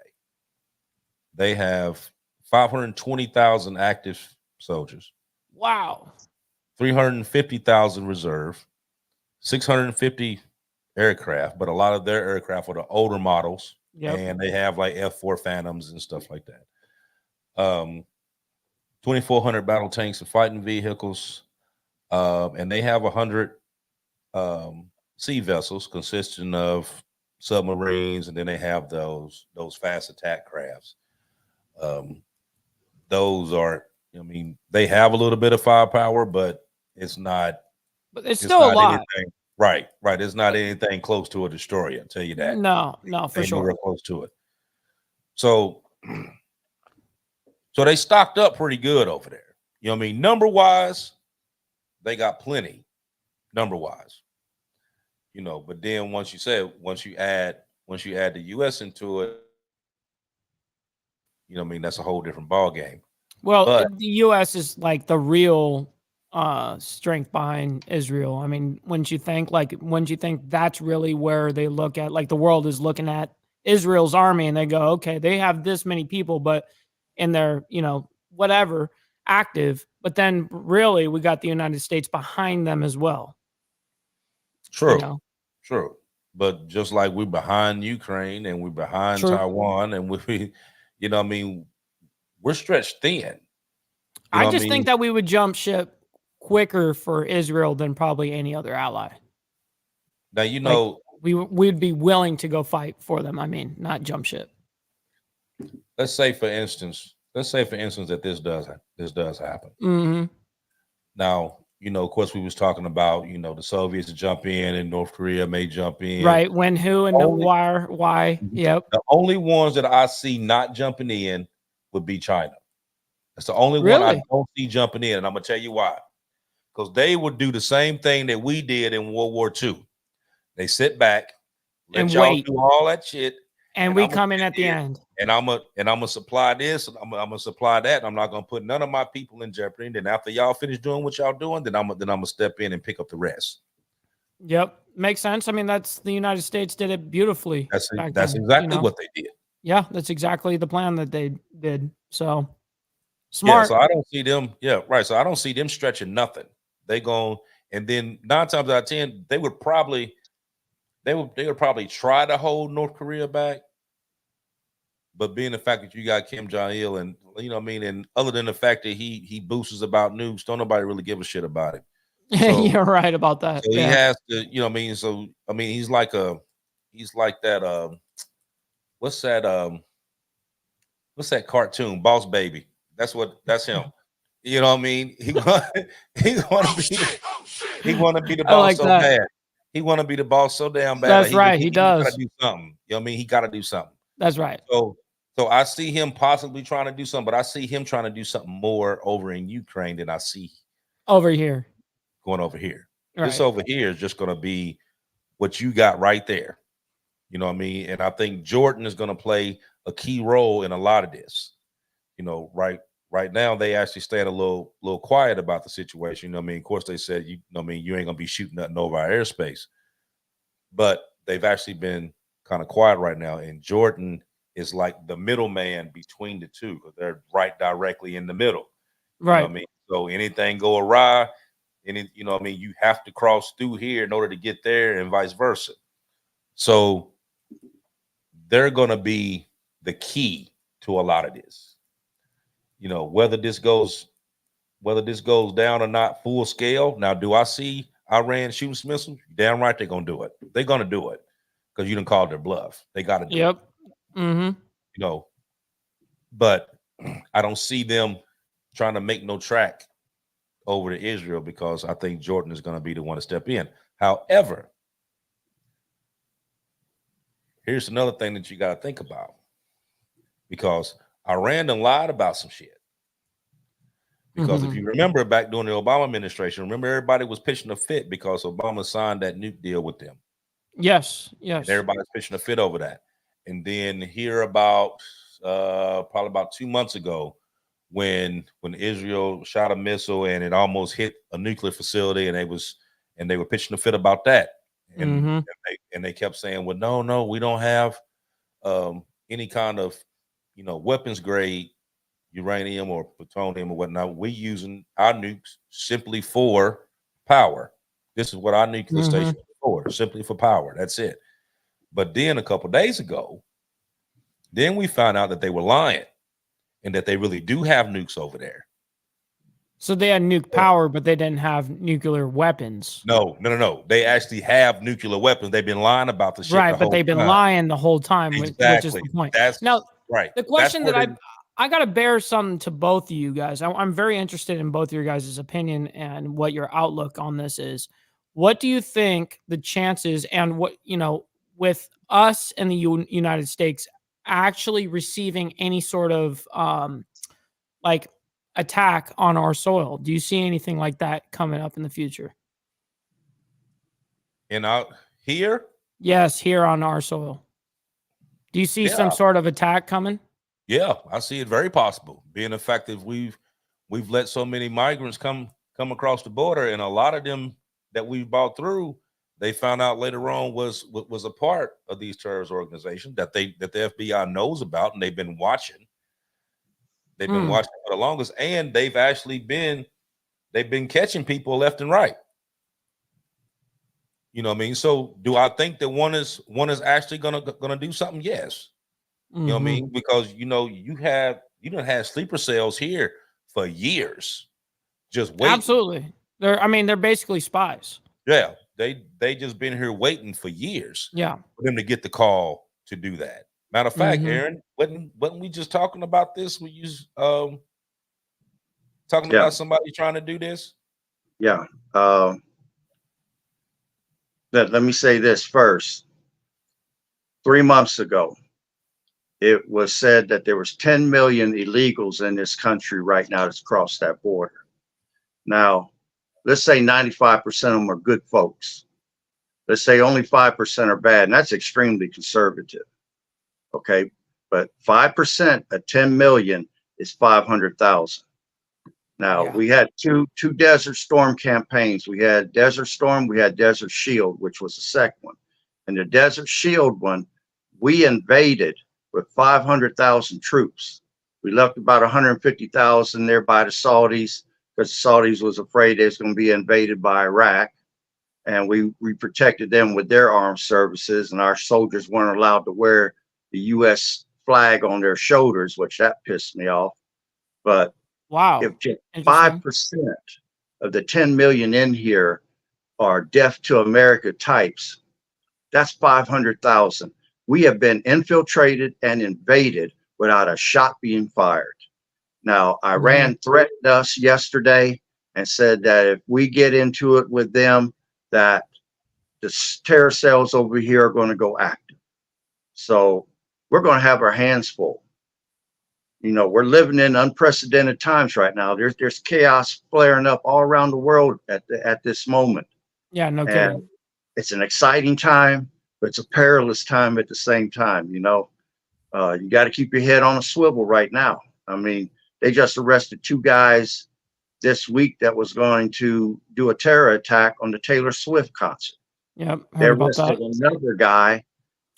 They have 520,000 active soldiers. Wow. 350,000 reserve, 650 aircraft, but a lot of their aircraft are the older models. Yep. And they have like F4 Phantoms and stuff like that. 2,400 battle tanks and fighting vehicles, and they have 100 sea vessels consisting of submarines, and then they have those fast attack crafts. Those are, they have a little bit of firepower, but it's not. But it's still a lot. Anything, right. It's not anything close to a destroyer. I'll tell you that. No, for sure. Nowhere close to it. So they stocked up pretty good over there. Number wise, they got plenty. Number wise, but then once you add the US into it, that's a whole different ball game. Well, the US is like the real strength behind Israel. I mean, wouldn't you think that's really where they look at, like the world is looking at Israel's army and they go, okay, they have this many people, but in their, whatever active, but then really we got the United States behind them as well. True. True. But just like we're behind Ukraine and we're behind Taiwan and we're stretched thin. I just think that we would jump ship quicker for Israel than probably any other ally. Now, we'd be willing to go fight for them. I mean, not jump ship. Let's say for instance that this does happen. Mm-hmm. Now, of course, we was talking about, the Soviets jump in and North Korea may jump in. Right. When, who, and why. Yep. The only ones that I see not jumping in would be China. That's the only one I don't see jumping in. And I'm going to tell you why. Because they would do the same thing that we did in World War II. They sit back, let y'all do all that shit. And we come in at the end. And I'm gonna supply this, and I'm gonna supply that. And I'm not gonna put none of my people in jeopardy. And then after y'all finish doing what y'all doing, then I'm gonna step in and pick up the rest. Yep, makes sense. I mean, that's the United States did it beautifully. That's exactly what they did. Yeah, that's exactly the plan that they did. So smart. Yeah, so I don't see them. Yeah, right. So I don't see them stretching nothing. They go, and then 9 times out of 10, they would probably try to hold North Korea back. But being the fact that you got Kim Jong-il and and other than the fact that he boosts about nukes, don't nobody really give a shit about it. So, you're right about that. So he has to, so he's like that what's that cartoon, Boss Baby? That's him. You know what I mean? He want to be the boss so bad. He want to be the boss so damn bad. That's right. He does. Gotta do something. You know what I mean? He got to do something. That's right. So I see him possibly trying to do something, but I see him trying to do something more over in Ukraine than I see over here. Going over here. Right. This over here is just going to be what you got right there. You know what I mean? And I think Jordan is going to play a key role in a lot of this. Right now they actually staying a little quiet about the situation. You know what I mean? Of course they said, you ain't going to be shooting nothing over our airspace. but they've actually been kind of quiet right now. And Jordan is like the middleman between the two because they're right directly in the middle. You know Right. what I mean? So anything go awry, you know what I mean, you have to cross through here in order to get there and vice versa. So they're going to be the key to a lot of this. You know, whether this goes down or not full scale. Now, do I see Iran shooting some missiles? Damn right they're going to do it. They're going to do it because you didn't call their bluff. They got to do it. Yep. Mm-hmm. You know, but I don't see them trying to make no track over to Israel because I think Jordan is going to be the one to step in. However, here's another thing that you got to think about because Iran done lied about some shit. Because if you remember back during the Obama administration, remember everybody was pitching a fit because Obama signed that nuke deal with them. Yes, yes. And everybody's pitching a fit over that. And then here about probably about 2 months ago, when Israel shot a missile and it almost hit a nuclear facility, and they were pitching a fit about that. And they kept saying, well, no, we don't have any kind of weapons grade uranium or plutonium or whatnot. We're using our nukes simply for power. This is what our nuclear station is for, simply for power. That's it. But then a couple of days ago, then we found out that they were lying and that they really do have nukes over there. So they had nuke power, but they didn't have nuclear weapons. No. They actually have nuclear weapons. They've been lying about the shit. Right, but they've been lying the whole time, exactly. which is the point. That's now right. The question that I got to bear something to both of you guys. I'm very interested in both of your guys' opinion and what your outlook on this is. What do you think the chances and what, with us and the United States actually receiving any sort of like attack on our soil? Do you see anything like that coming up in the future? And out here? Yes, here on our soil. Do you see some sort of attack coming? Yeah, I see it very possible, being the fact that we've let so many migrants come across the border, and a lot of them that we've brought through, they found out later on was a part of these terrorist organizations that the FBI knows about, and they've been watching. They've been watching for the longest, and they've been catching people left and right. You know what I mean? So do I think that one is actually gonna do something? Yes. You know what I mean? Because you don't have sleeper cells here for years, just waiting. Absolutely. They're basically spies. Yeah, they just been here waiting for years. Yeah, for them to get the call to do that. Matter of fact, Aaron, wasn't we just talking about this? We use talking about somebody trying to do this. Yeah. Let me say this first. 3 months ago, it was said that there was 10 million illegals in this country right now that's crossed that border. Now, let's say 95% of them are good folks. Let's say only 5% are bad, and that's extremely conservative. Okay, but 5% of 10 million is 500,000. Now, we had two Desert Storm campaigns. We had Desert Storm, we had Desert Shield, which was the second one. And the Desert Shield one, we invaded with 500,000 troops. We left about 150,000 there by the Saudis because the Saudis was afraid they was going to be invaded by Iraq. And we protected them with their armed services, and our soldiers weren't allowed to wear the U.S. flag on their shoulders, which that pissed me off. But wow, if just 5% of the 10 million in here are deaf to America types, that's 500,000. We have been infiltrated and invaded without a shot being fired. Now, Iran threatened us yesterday and said that if we get into it with them, that the terror cells over here are going to go active. So we're going to have our hands full. We're living in unprecedented times right now. There's chaos flaring up all around the world at this moment. Yeah, no kidding. It's an exciting time, but it's a perilous time at the same time. You got to keep your head on a swivel right now. I mean, they just arrested 2 guys this week that was going to do a terror attack on the Taylor Swift concert. Yep, They heard about arrested that. another guy.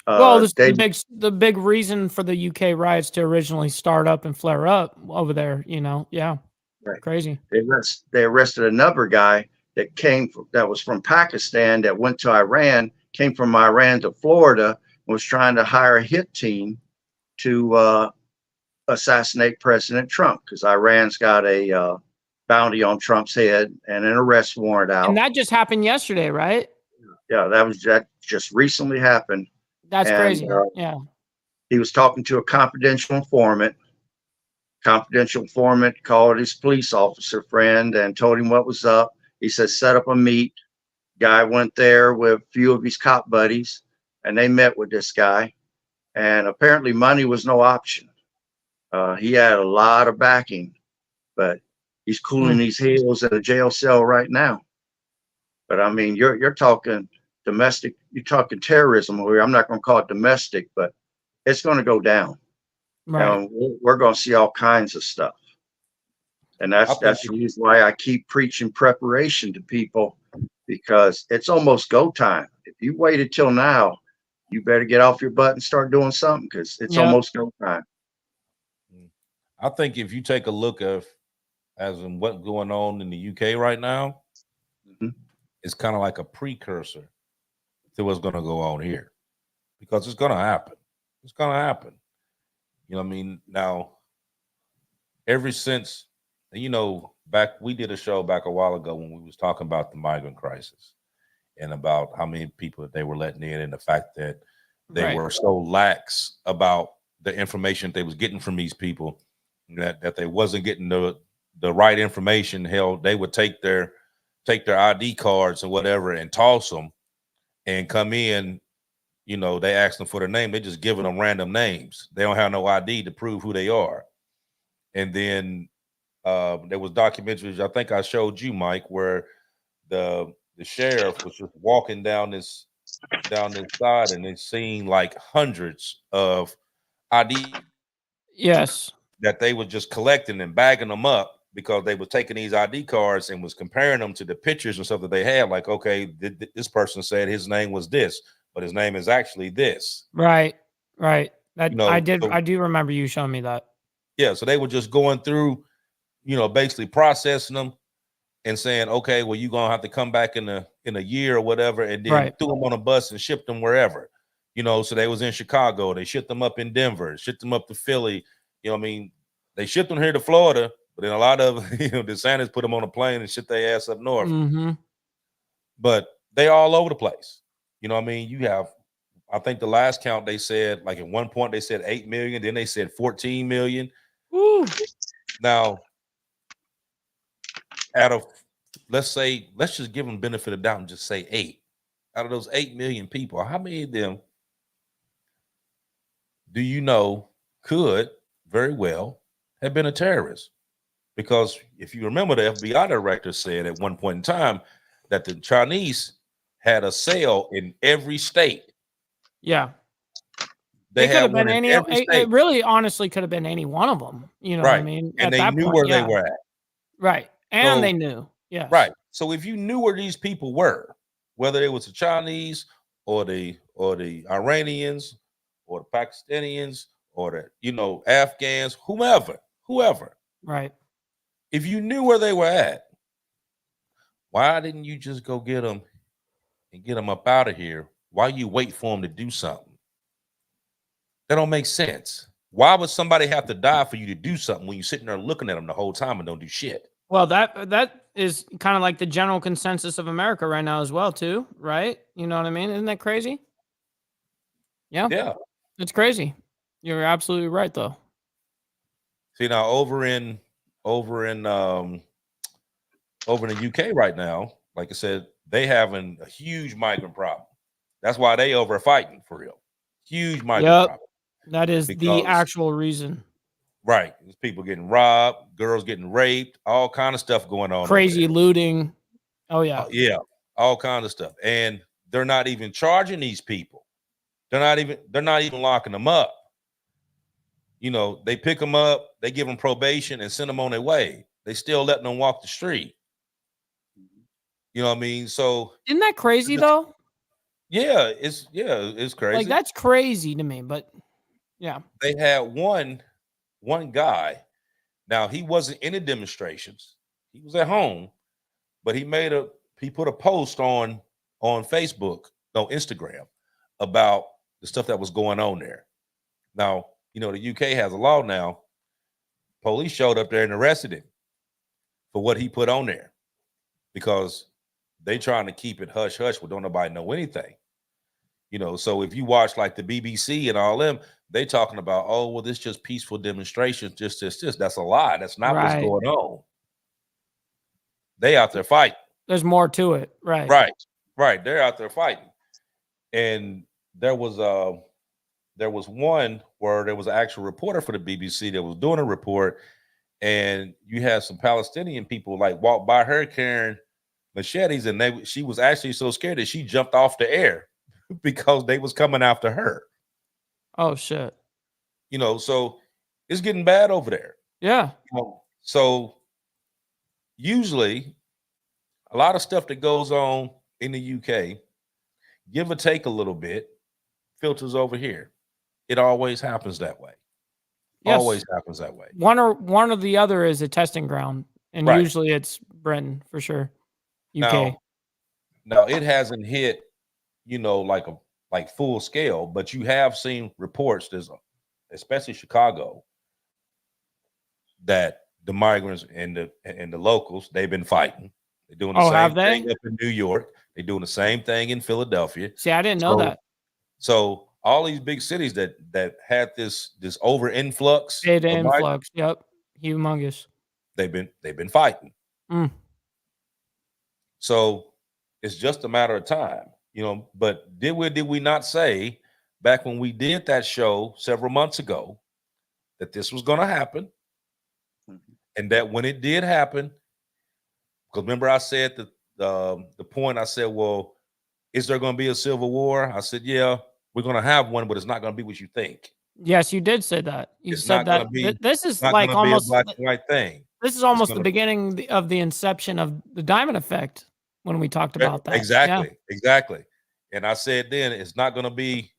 Well, this, They the big reason for the UK riots to originally start up and flare up over there, you know, yeah, right. crazy. They arrested another guy that was from Pakistan that went to Iran, came from Iran to Florida, and was trying to hire a hit team to assassinate President Trump because Iran's got a bounty on Trump's head and an arrest warrant And out. that just happened yesterday, right? Yeah, that just recently happened. That's And crazy. Yeah. he was talking to a confidential informant. Confidential informant called his police officer friend and told him what was up. He said, set up a meet. Guy went there with a few of his cop buddies and they met with this guy. And apparently money was no option. He had a lot of backing, but he's cooling his heels in a jail cell right now. But I mean, you're talking domestic, you're talking terrorism here. I'm not going to call it domestic, but it's going to go down. Right. We're going to see all kinds of stuff. And that's the reason why I keep preaching preparation to people, because it's almost go time. If you waited till now, you better get off your butt and start doing something, because it's almost go time. I think if you take a look at as in what's going on in the UK right now, it's kind of like a precursor to what's going to go on here, because it's going to happen. It's going to happen. You know what I mean? Now, ever since, you know, we did a show back a while ago when we was talking about the migrant crisis and about how many people they were letting in, and the fact that they were so lax about the information they was getting from these people, that they wasn't getting the right information. Hell, they would take their ID cards or whatever and toss them and come in. You know, they ask them for their name. They're just giving them random names. They don't have no ID to prove who they are. And then there was documentaries, I think I showed you, Mike, where the sheriff was just walking down this side, and they seen like hundreds of ID. Yes. That they were just collecting and bagging them up, because they were taking these ID cards and was comparing them to the pictures and stuff that they had. Like, okay, this person said his name was this, but his name is actually this. Right. Right. That, You know, I do remember you showing me that. Yeah. So they were just going through, you know, basically processing them and saying, okay, well, you're gonna have to come back in a year or whatever, and then threw them on a bus and shipped them wherever. You know, so they was in Chicago, they shipped them up in Denver, shipped them up to Philly. You know what I mean? They shipped them here to Florida, but then a lot of, you know, DeSantis put them on a plane and shipped their ass up north. But they all over the place. You know what I mean? You have, I think the last count they said, like at one point they said 8 million, then they said 14 million. Woo. Now, out of, let's just give them benefit of doubt and just say 8. Out of those 8 million people, how many of them do you know could very well have been a terrorist? Because if you remember, the FBI director said at one point in time that the Chinese had a cell in every state. Yeah. They could have been in any, it really honestly could have been any one of them. You know what I mean? And at they that knew point, where they were at. Right. And So, they knew. Yes. Right. So if you knew where these people were, whether it was the Chinese or the Iranians or the Pakistanians or the, you know, Afghans, whoever. Right. If you knew where they were at, why didn't you just go get them and get them up out of here? Why you wait for them to do something? That don't make sense. Why would somebody have to die for you to do something when you're sitting there looking at them the whole time and don't do shit? Well, that is kind of like the general consensus of America right now as well, too, right? You know what I mean? Isn't that crazy? Yeah. Yeah. It's crazy. You're absolutely right, though. See, now over in the UK right now, like I said, they having a huge migrant problem. That's why they over fighting for real. Huge migrant problem. That is the actual reason. Right. There's people getting robbed, girls getting raped, all kind of stuff going on. Crazy looting. Oh, yeah. Yeah. All kinds of stuff. And they're not even charging these people. They're not even locking them up. You know, they pick them up, they give them probation and send them on their way. They still letting them walk the street. You know what I mean? So isn't that crazy though? Yeah, it's crazy. Like, that's crazy to me, but yeah. They had one guy. Now, he wasn't in the demonstrations. He was at home, but he put a post on Facebook, no, Instagram, about the stuff that was going on there. Now, the UK has a law now. Police showed up there and arrested him for what he put on there because they trying to keep it hush hush, but don't nobody know anything. So if you watch like the BBC and all them, they talking about, oh, well, this just peaceful demonstrations, just. That's a lie. That's not what's going on. They out there fighting. There's more to it. Right. Right. They're out there fighting. And there was one where there was an actual reporter for the BBC that was doing a report, and you had some Palestinian people like walk by her carrying machetes, and she was actually so scared that she jumped off the air because they was coming after her. Oh shit. So it's getting bad over there. Yeah. So usually a lot of stuff that goes on in the UK, give or take a little bit, filters over here. It always happens that way. Yes. Always happens that way. One or the other is a testing ground, and usually it's Britain for sure. UK. Now it hasn't hit, like full scale, but you have seen reports, especially Chicago, that the migrants and the locals, they've been fighting. They're doing the same thing up in New York. They're doing the same thing in Philadelphia. See, I didn't know that. So all these big cities that had this over influx, yep, humongous. They've been fighting. So it's just a matter of time, But did we not say back when we did that show several months ago that this was going to happen, and that when it did happen, because remember I said that the point I said, well, is there going to be a civil war? I said, yeah, we're going to have one, but it's not going to be what you think. Yes, you did say that. You said that this is like almost a black and white thing. This is almost the beginning of the inception of the Diamond Effect when we talked about that. Exactly. And I said then it's not going to be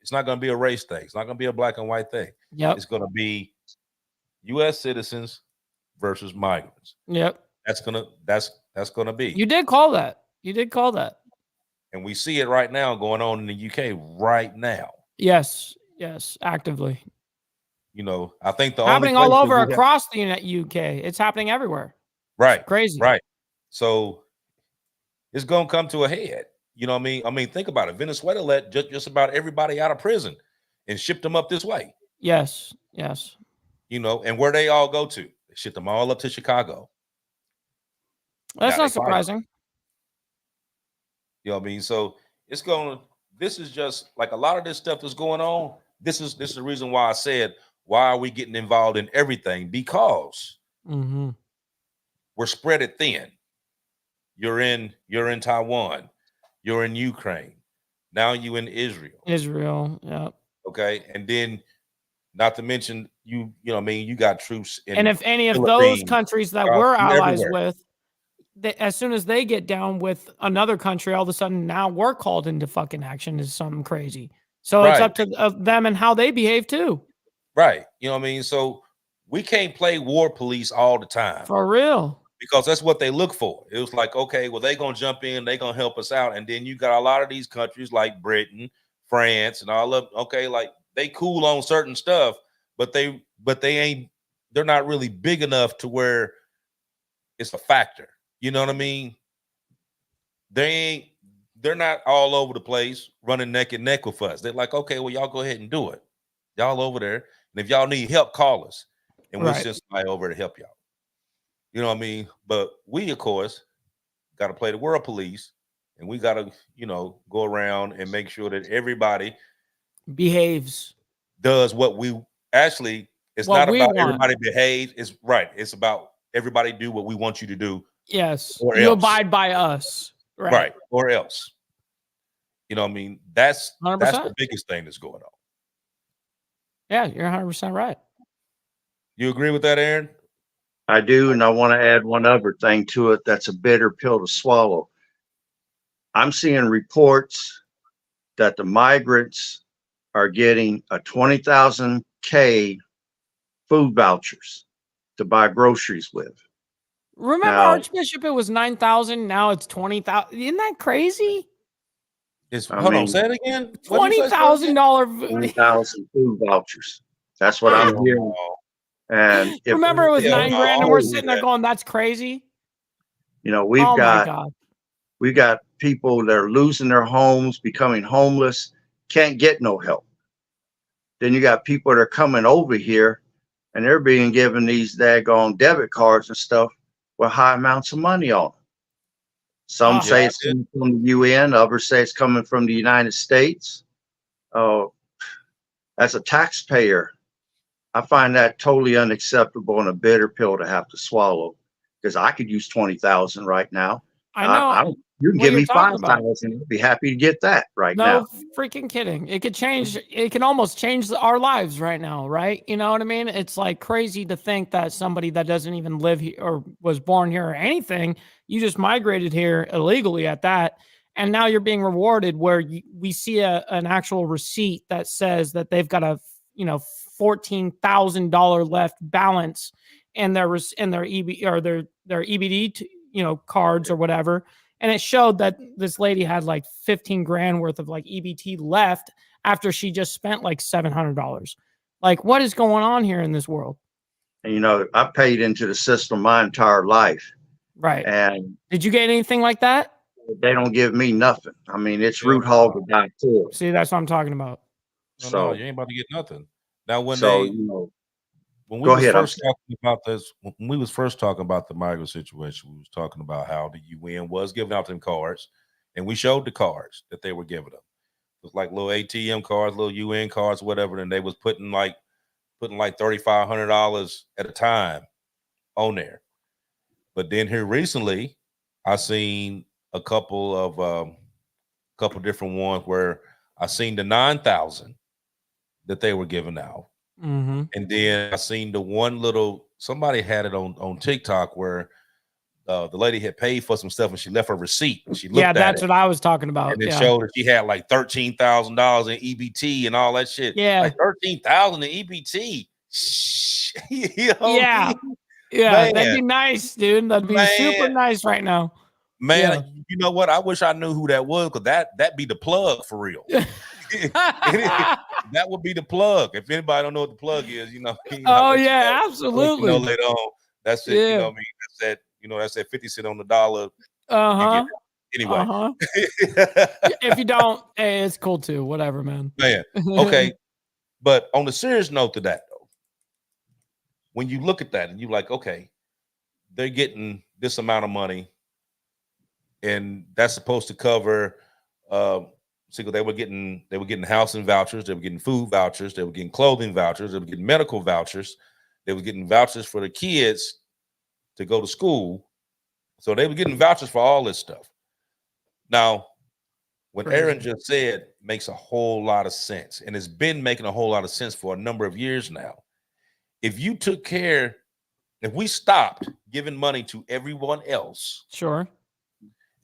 a race thing. It's not going to be a black and white thing. Yep. It's going to be U.S. citizens versus migrants. Yep. That's gonna be. You did call that. And we see it right now going on in the UK right now. Yes, actively. I think the happening all over across the UK. It's happening everywhere. Right. It's crazy. Right. So it's gonna come to a head. You know what I mean? I mean, think about it. Venezuela let just about everybody out of prison and shipped them up this way. Yes. And where they all go to, they shipped them all up to Chicago. That's not surprising. You know what I mean? So this is just like a lot of this stuff that's going on. This is the reason why I said, why are we getting involved in everything? Because we're spread it thin. You're in Taiwan, you're in Ukraine, now you in Israel. Yeah. Okay. And then not to mention you know what I mean, you got troops in and if any of those countries that we're allies with, as soon as they get down with another country, all of a sudden now we're called into fucking action is something crazy. So it's up to them and how they behave too. Right. You know what I mean? So we can't play war police all the time. For real. Because that's what they look for. It was like, okay, well, they're going to jump in, they're going to help us out. And then you got a lot of these countries like Britain, France, and all of, okay, like they cool on certain stuff, but they're not really big enough to where it's a factor. You know what I mean? They're not all over the place running neck and neck with us. They're like, okay, well, y'all go ahead and do it. Y'all over there. And if y'all need help, call us. And we'll send somebody over to help y'all. You know what I mean? But we, of course, got to play the world police, and we got to, go around and make sure that everybody behaves, does what we actually. It's not about everybody behave. It's right. It's about everybody do what we want you to do. Yes, or you else. Abide by us. Right, or else. You know what I mean? That's 100%. That's the biggest thing that's going on. Yeah, you're 100% right. You agree with that, Aaron? I do, and I want to add one other thing to it that's a bitter pill to swallow. I'm seeing reports that the migrants are getting a 20,000 K food vouchers to buy groceries with. Remember, Now, Archbishop, it was 9,000. Now it's 20,000. Isn't that crazy? Hold on, say it again. What did you say? $20,000. 20,000 food vouchers. That's what I'm Hell hearing. And if Remember, it was Hell 9 no, grand, I and we're don't sitting do there that. going, "That's crazy." you know, Oh my God. we got people that are losing their homes, becoming homeless, can't get no help. Then you got people that are coming over here and they're being given these daggone debit cards and stuff with high amounts of money on them. Some Ah. say Yeah, it's coming from the UN, others say it's coming from the United States. As a taxpayer, I find that totally unacceptable and a bitter pill to have to swallow, because I could use 20,000 right now. I know You can what give you're me talking about. 5,000. I'd be happy to get that right No now. freaking kidding. It could change. It can almost change our lives right now, right? You know what I mean? It's like crazy to think that somebody that doesn't even live here or was born here or anything, you just migrated here illegally at that. And now you're being rewarded where we see an actual receipt that says that they've got a, $14,000 left balance in their EB or their EBD, cards or whatever. And it showed that this lady had like 15 grand worth of like EBT left after she just spent like $700. Like, what is going on here in this world? And I paid into the system my entire life. Right. And did you get anything like that? They don't give me nothing. I mean, it's root hog to die for. See, that's what I'm talking about. No, you ain't about to get nothing. Now, when we go was ahead, first talking about this, when we was first talking about the migrant situation, we was talking about how the UN was giving out them cards, and we showed the cards that they were giving them. It was like little ATM cards, little UN cards, whatever, and they was putting like $3,500 at a time on there. But then here recently, I seen a couple different ones where I seen the 9,000 that they were giving out. Mm-hmm. And then I seen the one somebody had it on TikTok where the lady had paid for some stuff and she left her receipt. And she looked at that's it, what I was talking about. and it showed that she had like $13,000 in EBT and all that shit. Yeah. Like 13,000 in EBT. Yeah. Man, that'd be nice, dude. That'd be super nice right now. Man, you know what? I wish I knew who that was, because that'd be the plug for real. That would be the plug. If anybody don't know what the plug is, Oh yeah, absolutely. Later on, that's it. Yeah. That's that 50 cent on the dollar. Uh-huh. Anyway. Uh-huh. If you don't, hey, it's cool too. Whatever, man. Man. Okay. But on the serious note to that, though, when you look at that and you're like, okay, they're getting this amount of money, and that's supposed to cover they were getting housing vouchers, they were getting food vouchers, they were getting clothing vouchers, they were getting medical vouchers, they were getting vouchers for the kids to go to school. So they were getting vouchers for all this stuff. Now, what Aaron just said makes a whole lot of sense, and it's been making a whole lot of sense for a number of years now. If we stopped giving money to everyone else, sure,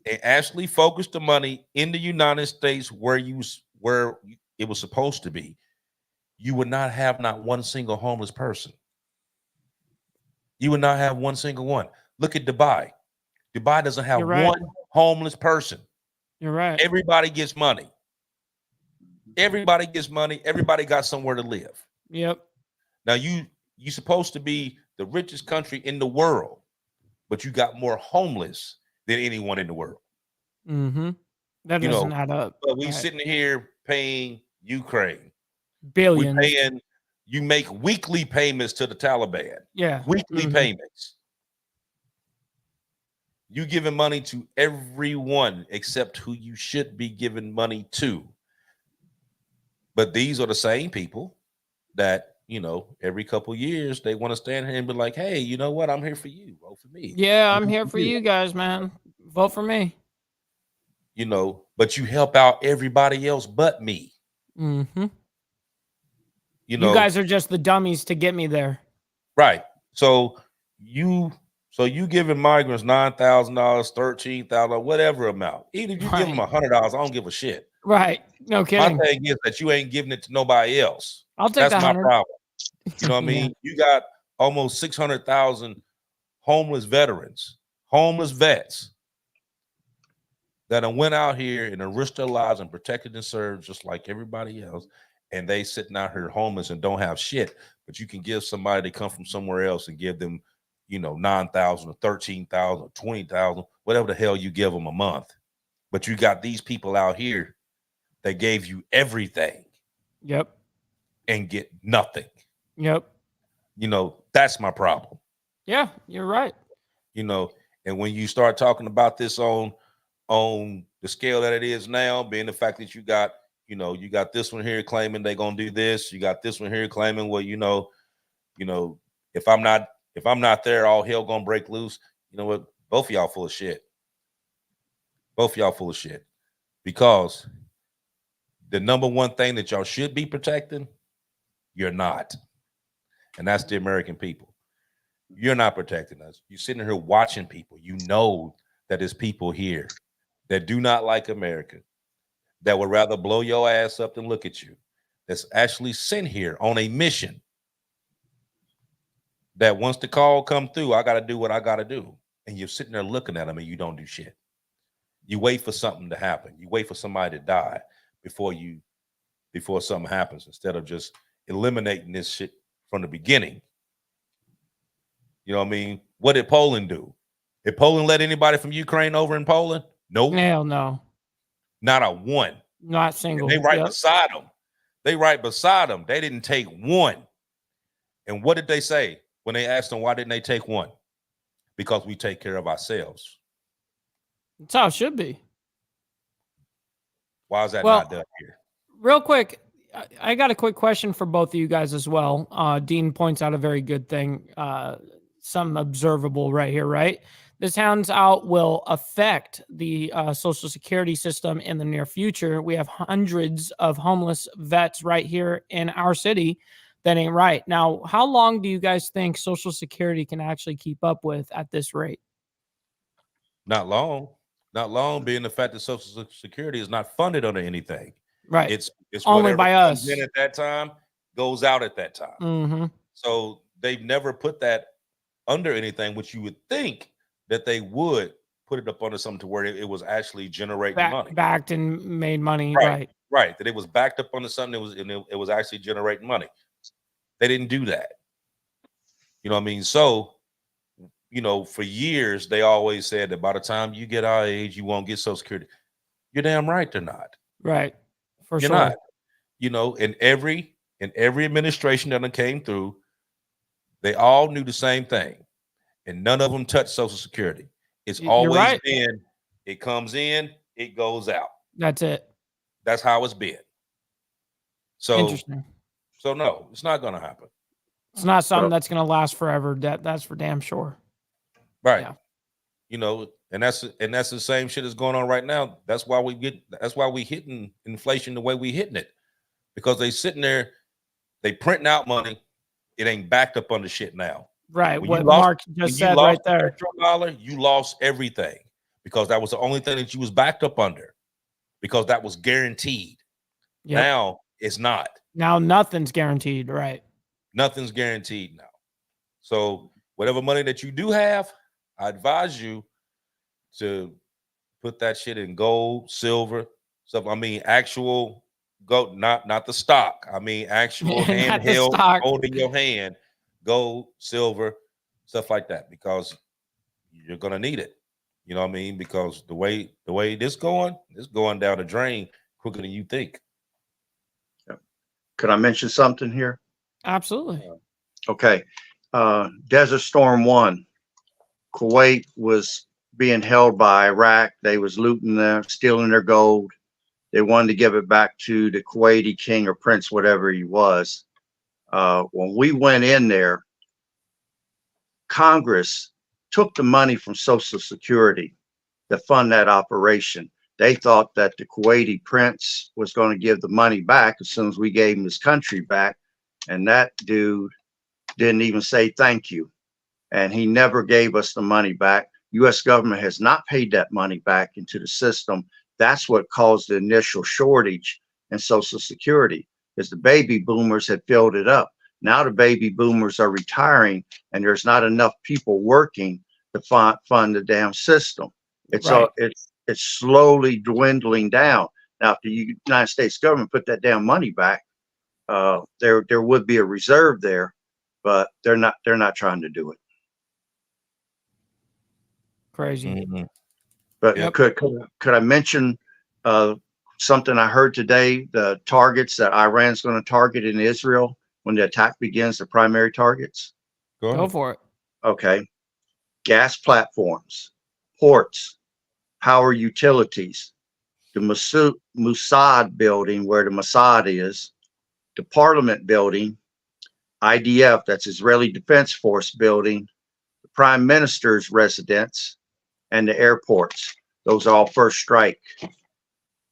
and actually focused the money in the United States where it was supposed to be, you would not have not one single homeless person. You would not have one single one. Look at Dubai. Dubai doesn't have one homeless person. You're right. Everybody gets money. Everybody gets money. Everybody got somewhere to live. Yep. Now you're supposed to be the richest country in the world, but you got more homeless than anyone in the world. Mm-hmm. That doesn't add up. But we sitting here paying Ukraine billions. You make weekly payments to the Taliban. Yeah. Weekly payments. You giving money to everyone except who you should be giving money to. But these are the same people that, every couple of years they want to stand here and be like, hey, you know what? I'm here for you. Vote for me. Yeah, I'm here for you guys, man. Vote for me. But you help out everybody else but me. Mm-hmm. You guys are just the dummies to get me there. Right. So you giving migrants $9,000, $13,000, whatever amount. Even if you give them $100, I don't give a shit. Right. No My kidding. thing is that you ain't giving it to nobody else. I'll take That's that my 100. problem. You know what I Yeah. mean? You got almost 600,000 homeless veterans, homeless vets that have went out here and risked their lives and protected and served just like everybody else. And they sitting out here homeless and don't have shit. But you can give somebody to come from somewhere else and give them, you know, 9,000 or 13,000 or 20,000, whatever the hell you give them a month. But you got these people out here that gave you everything. Yep. And get nothing. Yep. You know, that's my problem. Yeah, you're right. You know, and when you start talking about this on the scale that it is now, being the fact that you got, you know, you got this one here claiming they're gonna do this, you got this one here claiming, well, you know, if I'm not there, all hell gonna break loose. You know what? Both of y'all full of shit. Both of y'all full of shit. Because the number one thing that y'all should be protecting, you're not. And that's the American people. You're not protecting us. You're sitting here watching people. You know that there's people here that do not like America, that would rather blow your ass up than look at you, that's actually sent here on a mission, that once the call come through, I got to do what I got to do. And you're sitting there looking at them and you don't do shit. You wait for something to happen. You wait for somebody to die before something happens, instead of just eliminating this shit from the beginning. You know what I mean? What did Poland do? Did Poland let anybody from Ukraine over in Poland? Nope. Hell no. Not a one. Not single. And they right Yep. beside them. They right beside them. They didn't take one. And what did they say when they asked them why didn't they take one? Because we take care of ourselves. That's how it should be. Why is that Well, not done here? Real quick, I got a quick question for both of you guys as well. Dean points out a very good thing, some observable right here, right? This handout will affect the Social Security system in the near future. We have hundreds of homeless vets right here in our city. That ain't right. Now, how long do you guys think Social Security can actually keep up with at this rate? Not long. Not long, being the fact that Social Security is not funded under anything. Right. It's only whatever by comes us in at that time goes out at that time. Mm-hmm. So they've never put that under anything, which you would think that they would put it up under something to where it was actually generating money. Backed and made money. Right. Right. That it was backed up under something it was actually generating money. They didn't do that. You know what I mean? So, you know, for years they always said that by the time you get our age, you won't get Social Security. You're damn right they're not. Right. For You're sure. not. You know, in every administration that came through, they all knew the same thing, and none of them touched Social Security. It's always right. been, it comes in, it goes out. That's it. That's how it's been. So Interesting. So no, it's not going to happen. It's not something that's going to last forever. That's for damn sure. Right. Yeah. You know, and that's the same shit that's going on right now. That's why we hitting inflation the way we hitting it, because they sitting there, they printing out money. It ain't backed up under shit now. Right. When What you lost, Mark just said right there. $1, you lost everything, because that was the only thing that you was backed up under, because that was guaranteed. Yep. Now it's not. Now nothing's guaranteed. Right. Nothing's guaranteed now. So whatever money that you do have, I advise you to put that shit in gold, silver, stuff. I mean, actual gold, not the stock. I mean, actual handheld, holding your hand, gold, silver, stuff like that, because you're gonna need it. You know what I mean? Because the way this going down the drain quicker than you think. Could I mention something here? Absolutely. Okay. Desert Storm 1. Kuwait was being held by Iraq. They was looting them, stealing their gold. They wanted to give it back to the Kuwaiti king or prince, whatever he was. When we went in there, Congress took the money from Social Security to fund that operation. They thought that the Kuwaiti prince was going to give the money back as soon as we gave him his country back. And that dude didn't even say thank you. And he never gave us the money back. U.S. government has not paid that money back into the system. that's what caused the initial shortage in Social Security, is the baby boomers had filled it up. Now the baby boomers are retiring, and there's not enough people working to fund the damn system. It's Right. it's slowly dwindling down. Now, if the United States government put that damn money back, there would be a reserve there, but they're not trying to do it. Crazy. Mm-hmm. But Yep. could I mention something I heard today? The targets that Iran's going to target in Israel when the attack begins, the primary targets. Go for it. Okay. Gas platforms, ports, power utilities, the Mossad building where the Mossad is, the Parliament building, IDF, that's Israeli Defense Force building, the Prime Minister's residence, and the airports. Those are all first strike.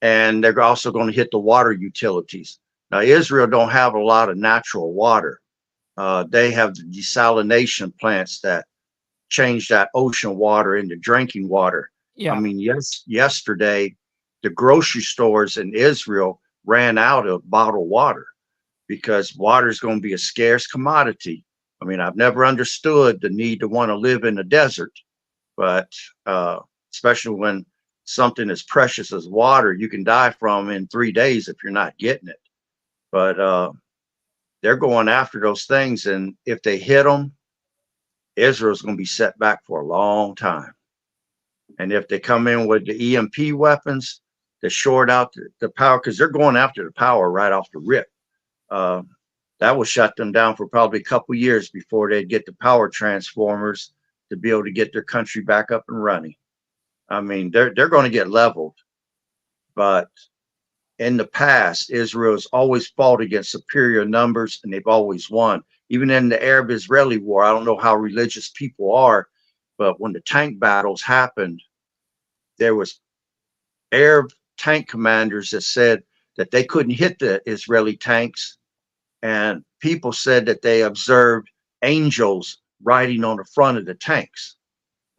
And they're also going to hit the water utilities. Now, Israel don't have a lot of natural water. They have the desalination plants that change that ocean water into drinking water. Yeah. I mean, yesterday, the grocery stores in Israel ran out of bottled water because water is going to be a scarce commodity. I mean, I've never understood the need to want to live in a desert, but especially when something as precious as water you can die from in 3 days if you're not getting it. But they're going after those things, and if they hit them, Israel's going to be set back for a long time. And if they come in with the EMP weapons to short out the power, because they're going after the power right off the rip, that will shut them down for probably a couple years before they get the power transformers to be able to get their country back up and running. I mean, they're going to get leveled. But in the past, Israel's always fought against superior numbers, and they've always won. Even in the Arab-Israeli war, I don't know how religious people are, but when the tank battles happened, there was Arab tank commanders that said that they couldn't hit the Israeli tanks, and people said that they observed angels riding on the front of the tanks.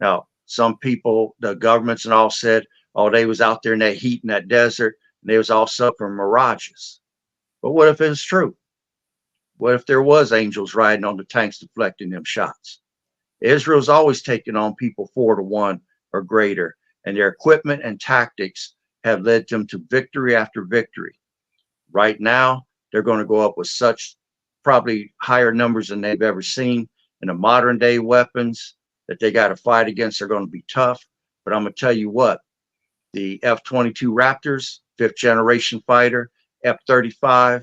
Now, some people, the governments and all said, oh, they was out there in that heat in that desert, and they was all suffering mirages. But what if it's true? What if there was angels riding on the tanks deflecting them shots? Israel's always taken on people 4-1 or greater, and their equipment and tactics have led them to victory after victory. Right now, they're going to go up with such probably higher numbers than they've ever seen, and the modern day weapons that they got to fight against are going to be tough. But I'm going to tell you what, the F-22 Raptors, 5th generation fighter, F-35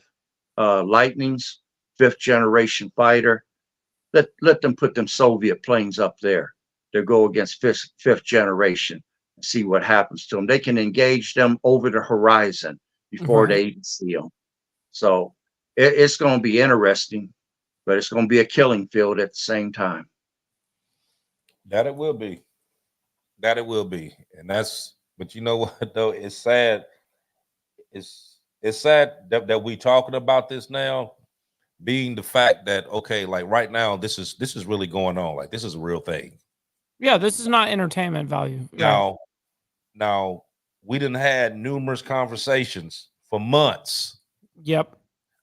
Lightnings, 5th generation fighter, let them put them Soviet planes up there to go against fifth generation and see what happens to them. They can engage them over the horizon before they even see them. So it's going to be interesting, but it's going to be a killing field at the same time. That it will be. That it will be. And that's, but you know what though? It's sad. It's sad that we talking about this now, being the fact that, okay, like right now, this is really going on. Like, this is a real thing. Yeah, this is not entertainment value. Now we done had numerous conversations for months. Yep.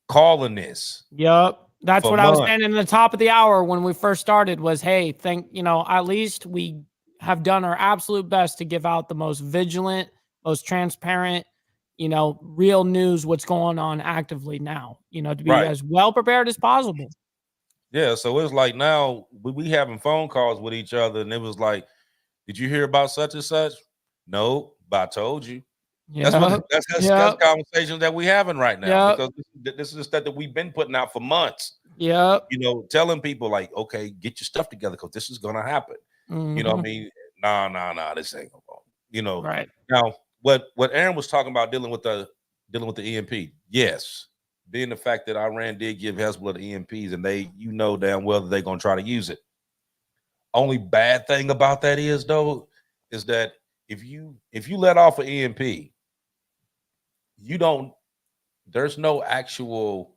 Calling this. Yep. That's what I was saying in the top of the hour when we first started was, hey, at least we have done our absolute best to give out the most vigilant, most transparent, real news, what's going on actively now, to be as well prepared as possible. Yeah. So it's like now we having phone calls with each other, and it was like, did you hear about such and such? No, but I told you. Yeah. That's conversations that we having right now, Yep. because this is the stuff that we've been putting out for months. Yep. Telling people like, okay, get your stuff together because this is gonna happen. You know what I mean? Nah, this ain't gonna go. Right. Now, what Aaron was talking about dealing with the EMP, yes, being the fact that Iran did give Hezbollah the EMPs, and they, damn well that they're gonna try to use it. Only bad thing about that is that if you let off an EMP, there's no actual,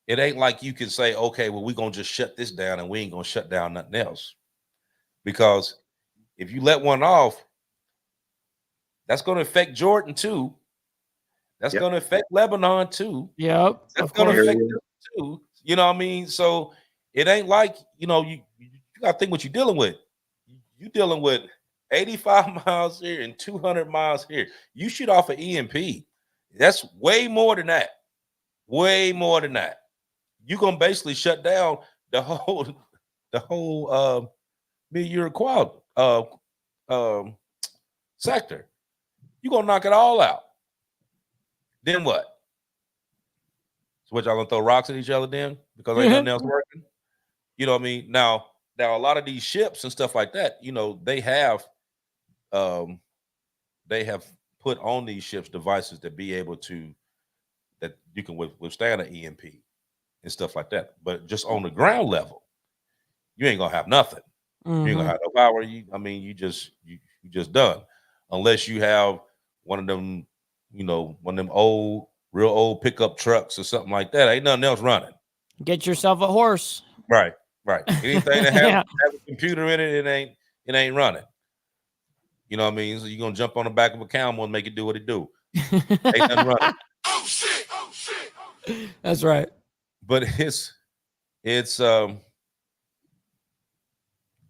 it ain't like you can say, okay, well, we're gonna just shut this down and we ain't gonna shut down nothing else. Because if you let one off, That's going to affect Jordan too. That's Yep. going to affect Lebanon too. Yep. That's Of going to course. affect them too. You know what I mean? So it ain't like, you got to think what you're dealing with. You're dealing with 85 miles here and 200 miles here. You shoot off an EMP. That's way more than that. Way more than that. You're going to basically shut down the whole mid-year quad sector. You're going to knock it all out. Then what? So what, y'all going to throw rocks at each other then? Because ain't nothing else working? You know what I mean? Now a lot of these ships and stuff like that, they have put on these ships devices that be able to, that you can withstand an EMP and stuff like that. But just on the ground level, you ain't gonna have nothing. You ain't gonna have no power. You just done. Unless you have one of them, one of them real old pickup trucks or something like that. Ain't nothing else running. Get yourself a horse. Right. Anything that has a computer in it, it ain't running. You know what I mean? So you're gonna jump on the back of a camel and make it do what it do. Ain't nothing running. Oh shit. That's right. But it's a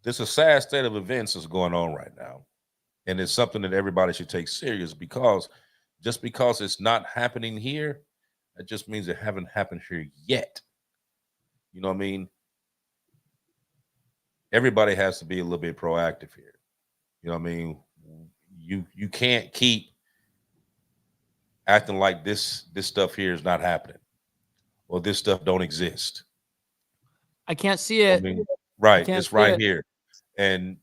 sad state of events that's going on right now. And it's something that everybody should take serious, because just because it's not happening here, it just means it haven't happened here yet. You know what I mean? Everybody has to be a little bit proactive here. You know what I mean? You can't keep acting like this stuff here is not happening, or this stuff don't exist. I can't see it. Right, it's right here. And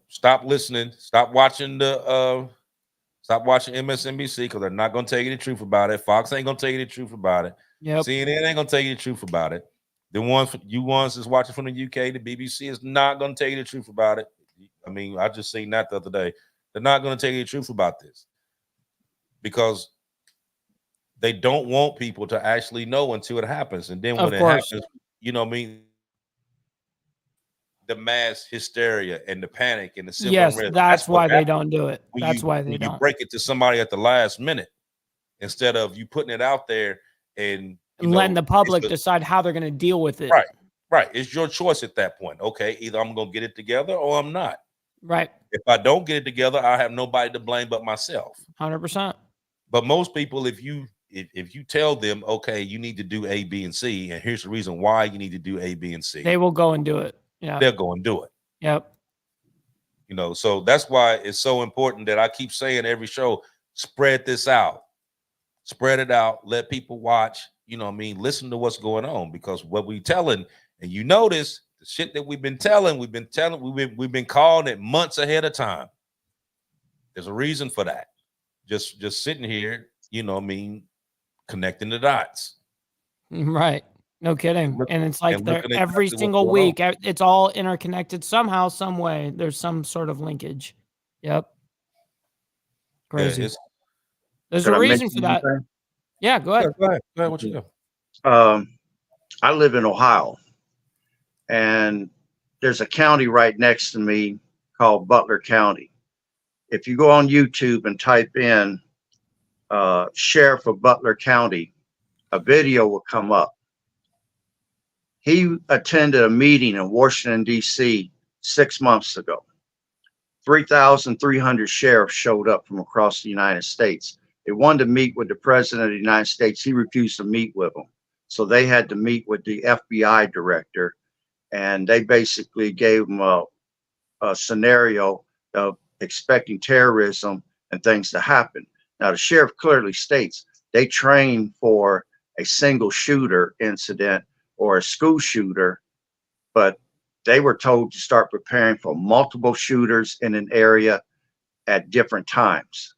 stop listening, stop watching MSNBC, because they're not gonna tell you the truth about it. Fox ain't gonna tell you the truth about it. Yep. CNN ain't gonna tell you the truth about it. The ones that's watching from the UK, the BBC is not gonna tell you the truth about it. I mean, I just seen that the other day. They're not gonna tell you the truth about this, because they don't want people to actually know until it happens. And then when it happens, you know what I mean? The mass hysteria and the panic and the civil unrest. That's why they don't do it. That's why they don't. You break it to somebody at the last minute, instead of you putting it out there and letting the public decide how they're going to deal with it. Right. It's your choice at that point. Okay, either I'm going to get it together or I'm not. Right. If I don't get it together, I have nobody to blame but myself. 100%. But most people, if you tell them, okay, you need to do A, B, and C, and here's the reason why you need to do A, B, and C, they will go and do it. Yeah, they'll go and do it. Yep. So that's why it's so important that I keep saying every show, spread this out, spread it out, let people watch. You know what I mean? Listen to what's going on, because what we telling, and notice the shit that we've been calling it months ahead of time. There's a reason for that. Just sitting here, connecting the dots. Right. No kidding. And it's like every single week, it's all interconnected somehow, some way. There's some sort of linkage. Yep. Crazy. There's a reason for that. Yeah, go ahead. Go ahead. What you do? I live in Ohio, and there's a county right next to me called Butler County. If you go on YouTube and type in Sheriff of Butler County, a video will come up. He attended a meeting in Washington, D.C. 6 months ago. 3,300 sheriffs showed up from across the United States. They wanted to meet with the President of the United States. He refused to meet with them. So they had to meet with the FBI director, and they basically gave him a scenario of expecting terrorism and things to happen. Now, the sheriff clearly states they train for a single shooter incident or a school shooter, but they were told to start preparing for multiple shooters in an area at different times.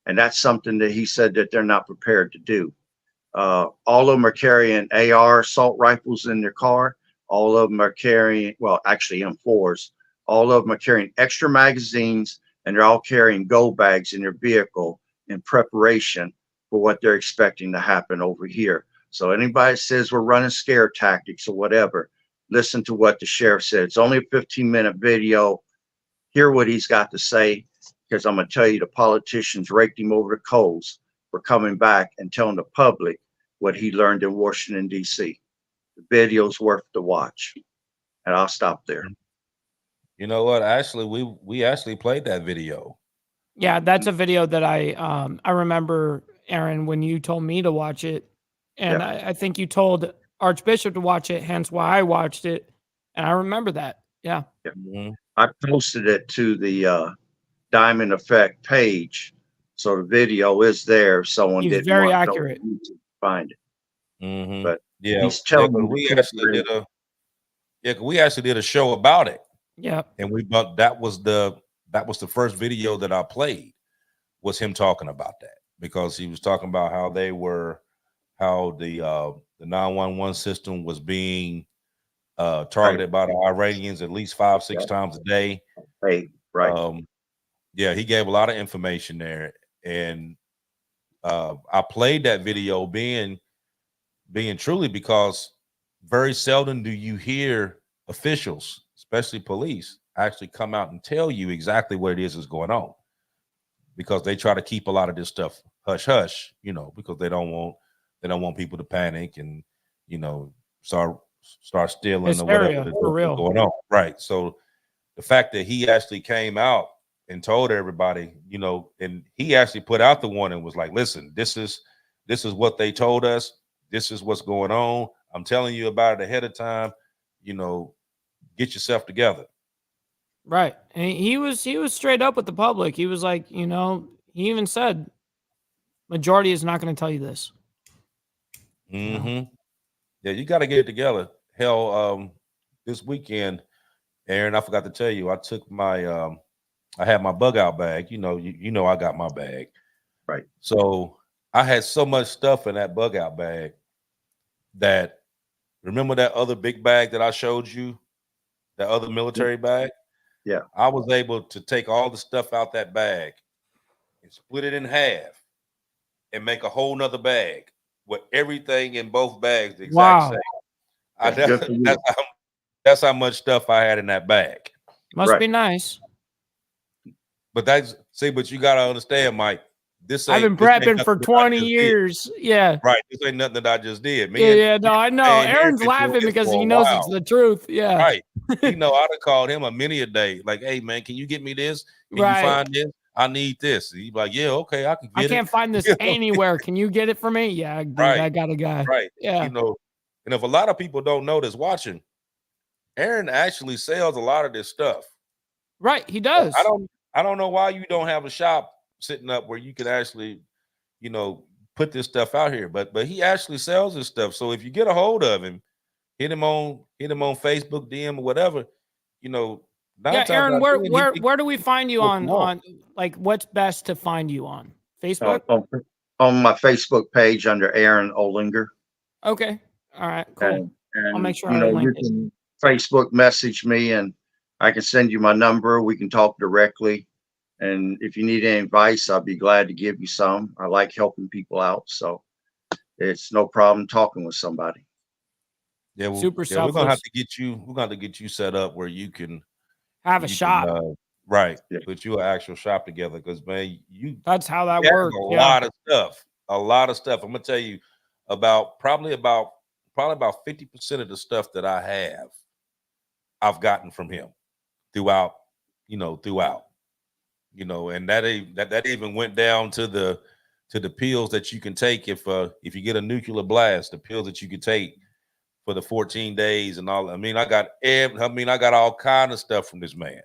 And that's something that he said that they're not prepared to do. All of them are carrying AR assault rifles in their car. All of them are carrying, well, actually M4s. All of them are carrying extra magazines, and they're all carrying go bags in their vehicle in preparation for what they're expecting to happen over here. So anybody says we're running scare tactics or whatever, listen to what the sheriff said. It's only a 15-minute video. Hear what he's got to say. because I'm going to tell you, the politicians raked him over the coals for coming back and telling the public what he learned in Washington, D.C. The video's worth the watch. And I'll stop there. You know what? Actually, we actually played that video. Yeah, that's a video that I remember, Aaron, when you told me to watch it, and Yeah. I think you told Archbishop to watch it, hence why I watched it, and I remember that. Yeah. Mhm. I posted it to the Diamond Effect page, so the video is there if someone He's didn't very want to go accurate. to YouTube to find it. Mhm. But Yeah, he's yeah. telling 'Cause me we the actually truth. did a we actually did a show about it, Yeah. and but that was the first video that I played, was him talking about that, because he was talking about how the 911 system was being targeted by the Iranians at least 5-6 times a day. Hey, right. Yeah, he gave a lot of information there, and I played that video being truly because very seldom do you hear officials, especially police, actually come out and tell you exactly what it is going on, because they try to keep a lot of this stuff hush hush, because they don't want people to panic and start stealing or whatever Hysteria, that's for real. going on. Right. So the fact that he actually came out and told everybody, and he actually put out the warning, was like, listen, this is what they told us. This is what's going on. I'm telling you about it ahead of time. Get yourself together. Right. And he was straight up with the public. He was like, he even said majority is not going to tell you this. Mm-hmm. Yeah, you got to get it together. Hell, this weekend, Aaron, I forgot to tell you, I took my I had my bug out bag. You know I got my bag. Right. So I had so much stuff in that bug out bag that, remember that other big bag that I showed you, that other military bag? Yeah. I was able to take all the stuff out that bag and split it in half and make a whole nother bag with everything in both bags the exact Wow. same. Good for you. That's how much stuff I had in that bag. Must be nice. But but you gotta understand, Mike. I've been prepping for 20 years. Yeah. Right. This ain't nothing that I just did. No, I know. Aaron's laughing because he knows it's the truth. Yeah. Right. I'd have called him a many a day. Like, hey man, can you get me this? Can you find this? I need this. He's like, yeah, okay, I can get it. I can't find this anywhere. Can you get it for me? Yeah, dude, I got a guy. Right. Yeah. And if a lot of people don't know this watching, Aaron actually sells a lot of this stuff. Right. He does. I don't know why you don't have a shop sitting up where you can actually, put this stuff out here. But he actually sells this stuff. So if you get a hold of him, hit him on Facebook, DM, or whatever, Yeah, Aaron, where do we find you on like, what's best to find you on? Facebook? On my Facebook page under Aaron Olinger. Okay. All right, cool. And I'll make sure I link it. can Facebook message me and I can send you my number. We can talk directly. And if you need any advice, I'll be glad to give you some. I like helping people out. So it's no problem talking with somebody. Yeah, super selfless. We're gonna have to get you set up where you can have a shop. Right. Put you an actual shop together, because man, that's how that works. A lot of stuff. A lot of stuff. I'm gonna tell you probably about 50% of the stuff that I have, I've gotten from him throughout. And that even went down to the pills that you can take if you get a nuclear blast, the pills that you can take for the 14 days and all. I mean, I got all kind of stuff from this man.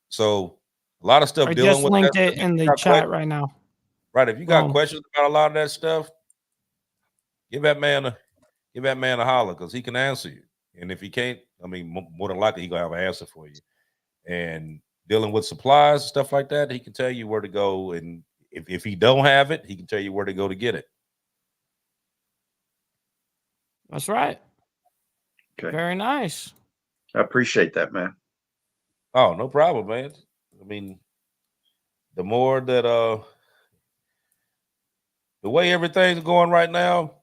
So a lot of stuff. I dealing just with linked that it in the chat right now. Right. If you got questions about a lot of that stuff, give that man a holler, because he can answer you. And if he can't, I mean, more than likely, he's gonna have an answer for you. And dealing with supplies, stuff like that, he can tell you where to go. And if he don't have it, he can tell you where to go to get it. That's right. Okay. Very nice. I appreciate that, man. Oh, no problem, man. I mean, the more that the way everything's going right now,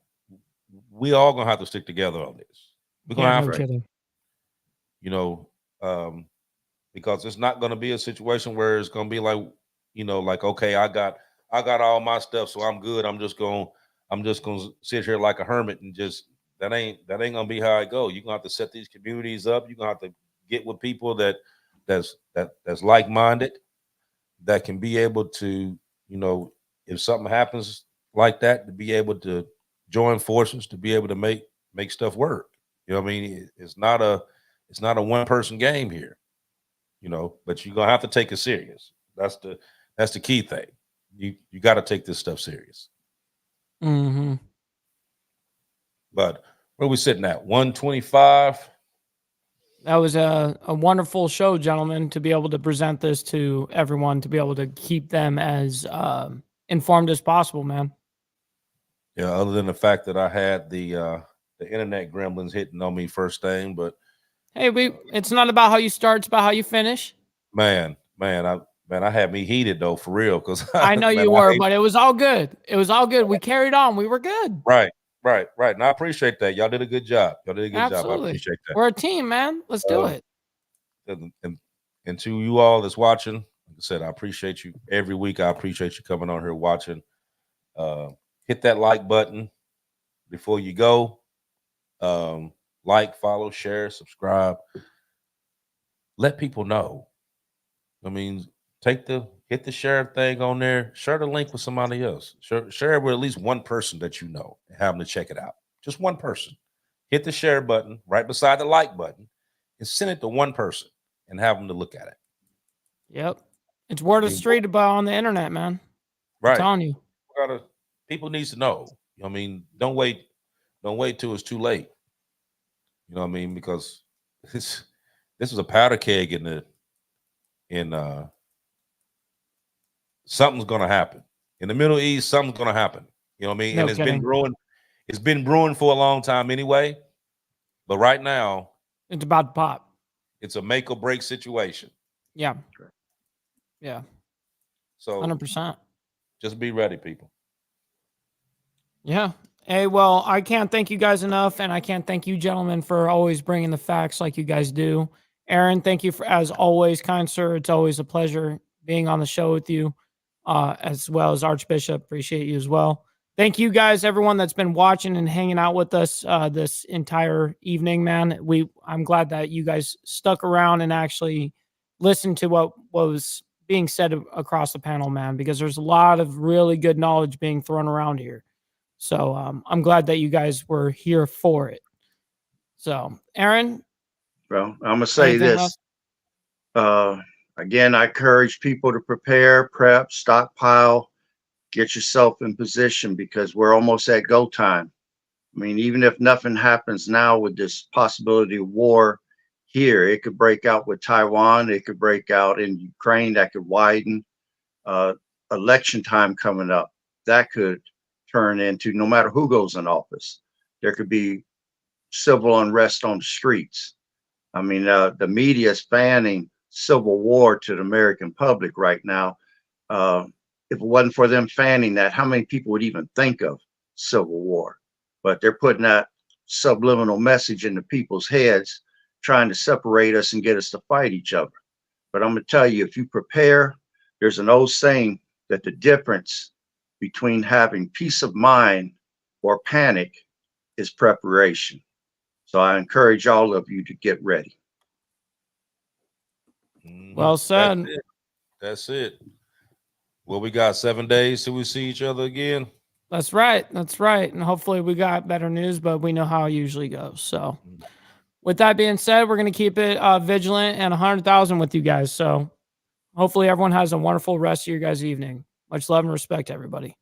we all gonna have to stick together on this. We're gonna have to. because it's not going to be a situation where it's going to be like, like, okay, I got all my stuff, so I'm good. I'm just going to sit here like a hermit and just that ain't going to be how I go. You're going to have to set these communities up. You're going to have to get with people that's like-minded, that can be able to, if something happens like that, to be able to join forces, to be able to make stuff work. You know what I mean? It's not a one-person game here, but you're gonna have to take it serious. That's the key thing. You got to take this stuff serious. Mm-hmm. But where are we sitting at? 125. That was a wonderful show, gentlemen, to be able to present this to everyone, to be able to keep them as informed as possible, man. Yeah, other than the fact that I had the internet gremlins hitting on me first thing, but hey, it's not about how you start, it's about how you finish. Man, I had me heated though, for real, because I know you were, but it was all good. It was all good. We carried on. We were good. Right. And I appreciate that. Y'all did a good job. I Absolutely. appreciate that. We're a team, man. Let's do it. And to you all that's watching, like I said, I appreciate you every week. I appreciate you coming on here watching. Hit that like button before you go. Like, follow, share, subscribe. Let people know. I mean, hit the share thing on there. Share the link with somebody else. Share it with at least one person that you know and have them to check it out. Just one person. Hit the share button right beside the like button and send it to one person and have them to look at it. Yep. It's word of street about on the internet, man. Right. I'm telling you. People needs to know. I mean, don't wait till it's too late. You know what I mean? Because this is a powder keg in something's gonna happen. In the Middle East, something's gonna happen. You know what I mean? No And it's kidding. been brewing for a long time anyway. But right now, it's about to pop. It's a make or break situation. Yeah. Yeah. So 100%. Just be ready, people. Yeah. Hey, well, I can't thank you guys enough, and I can't thank you, gentlemen, for always bringing the facts like you guys do. Aaron, thank you for, as always, kind sir. It's always a pleasure being on the show with you, as well as Archbishop. Appreciate you as well. Thank you guys, everyone that's been watching and hanging out with us this entire evening, man. I'm glad that you guys stuck around and actually listened to what was being said across the panel, man, because there's a lot of really good knowledge being thrown around here. So I'm glad that you guys were here for it. So, Aaron? Well, I'm going to say this. Again, I encourage people to prepare, prep, stockpile, get yourself in position, because we're almost at go time. I mean, even if nothing happens now with this possibility of war here, it could break out with Taiwan. It could break out in Ukraine. That could widen. Election time coming up, that could turn into, no matter who goes in office, there could be civil unrest on the streets. I mean, the media is fanning civil war to the American public right now. If it wasn't for them fanning that, how many people would even think of civil war? But they're putting that subliminal message into people's heads, trying to separate us and get us to fight each other. But I'm going to tell you, if you prepare, there's an old saying that the difference between having peace of mind or panic is preparation. So I encourage all of you to get ready. Well said. That's it. Well, we got 7 days till we see each other again. That's right. That's right. And hopefully we got better news, but we know how it usually goes. So with that being said, we're going to keep it vigilant and 100,000 with you guys. So hopefully everyone has a wonderful rest of your guys' evening. Much love and respect, everybody.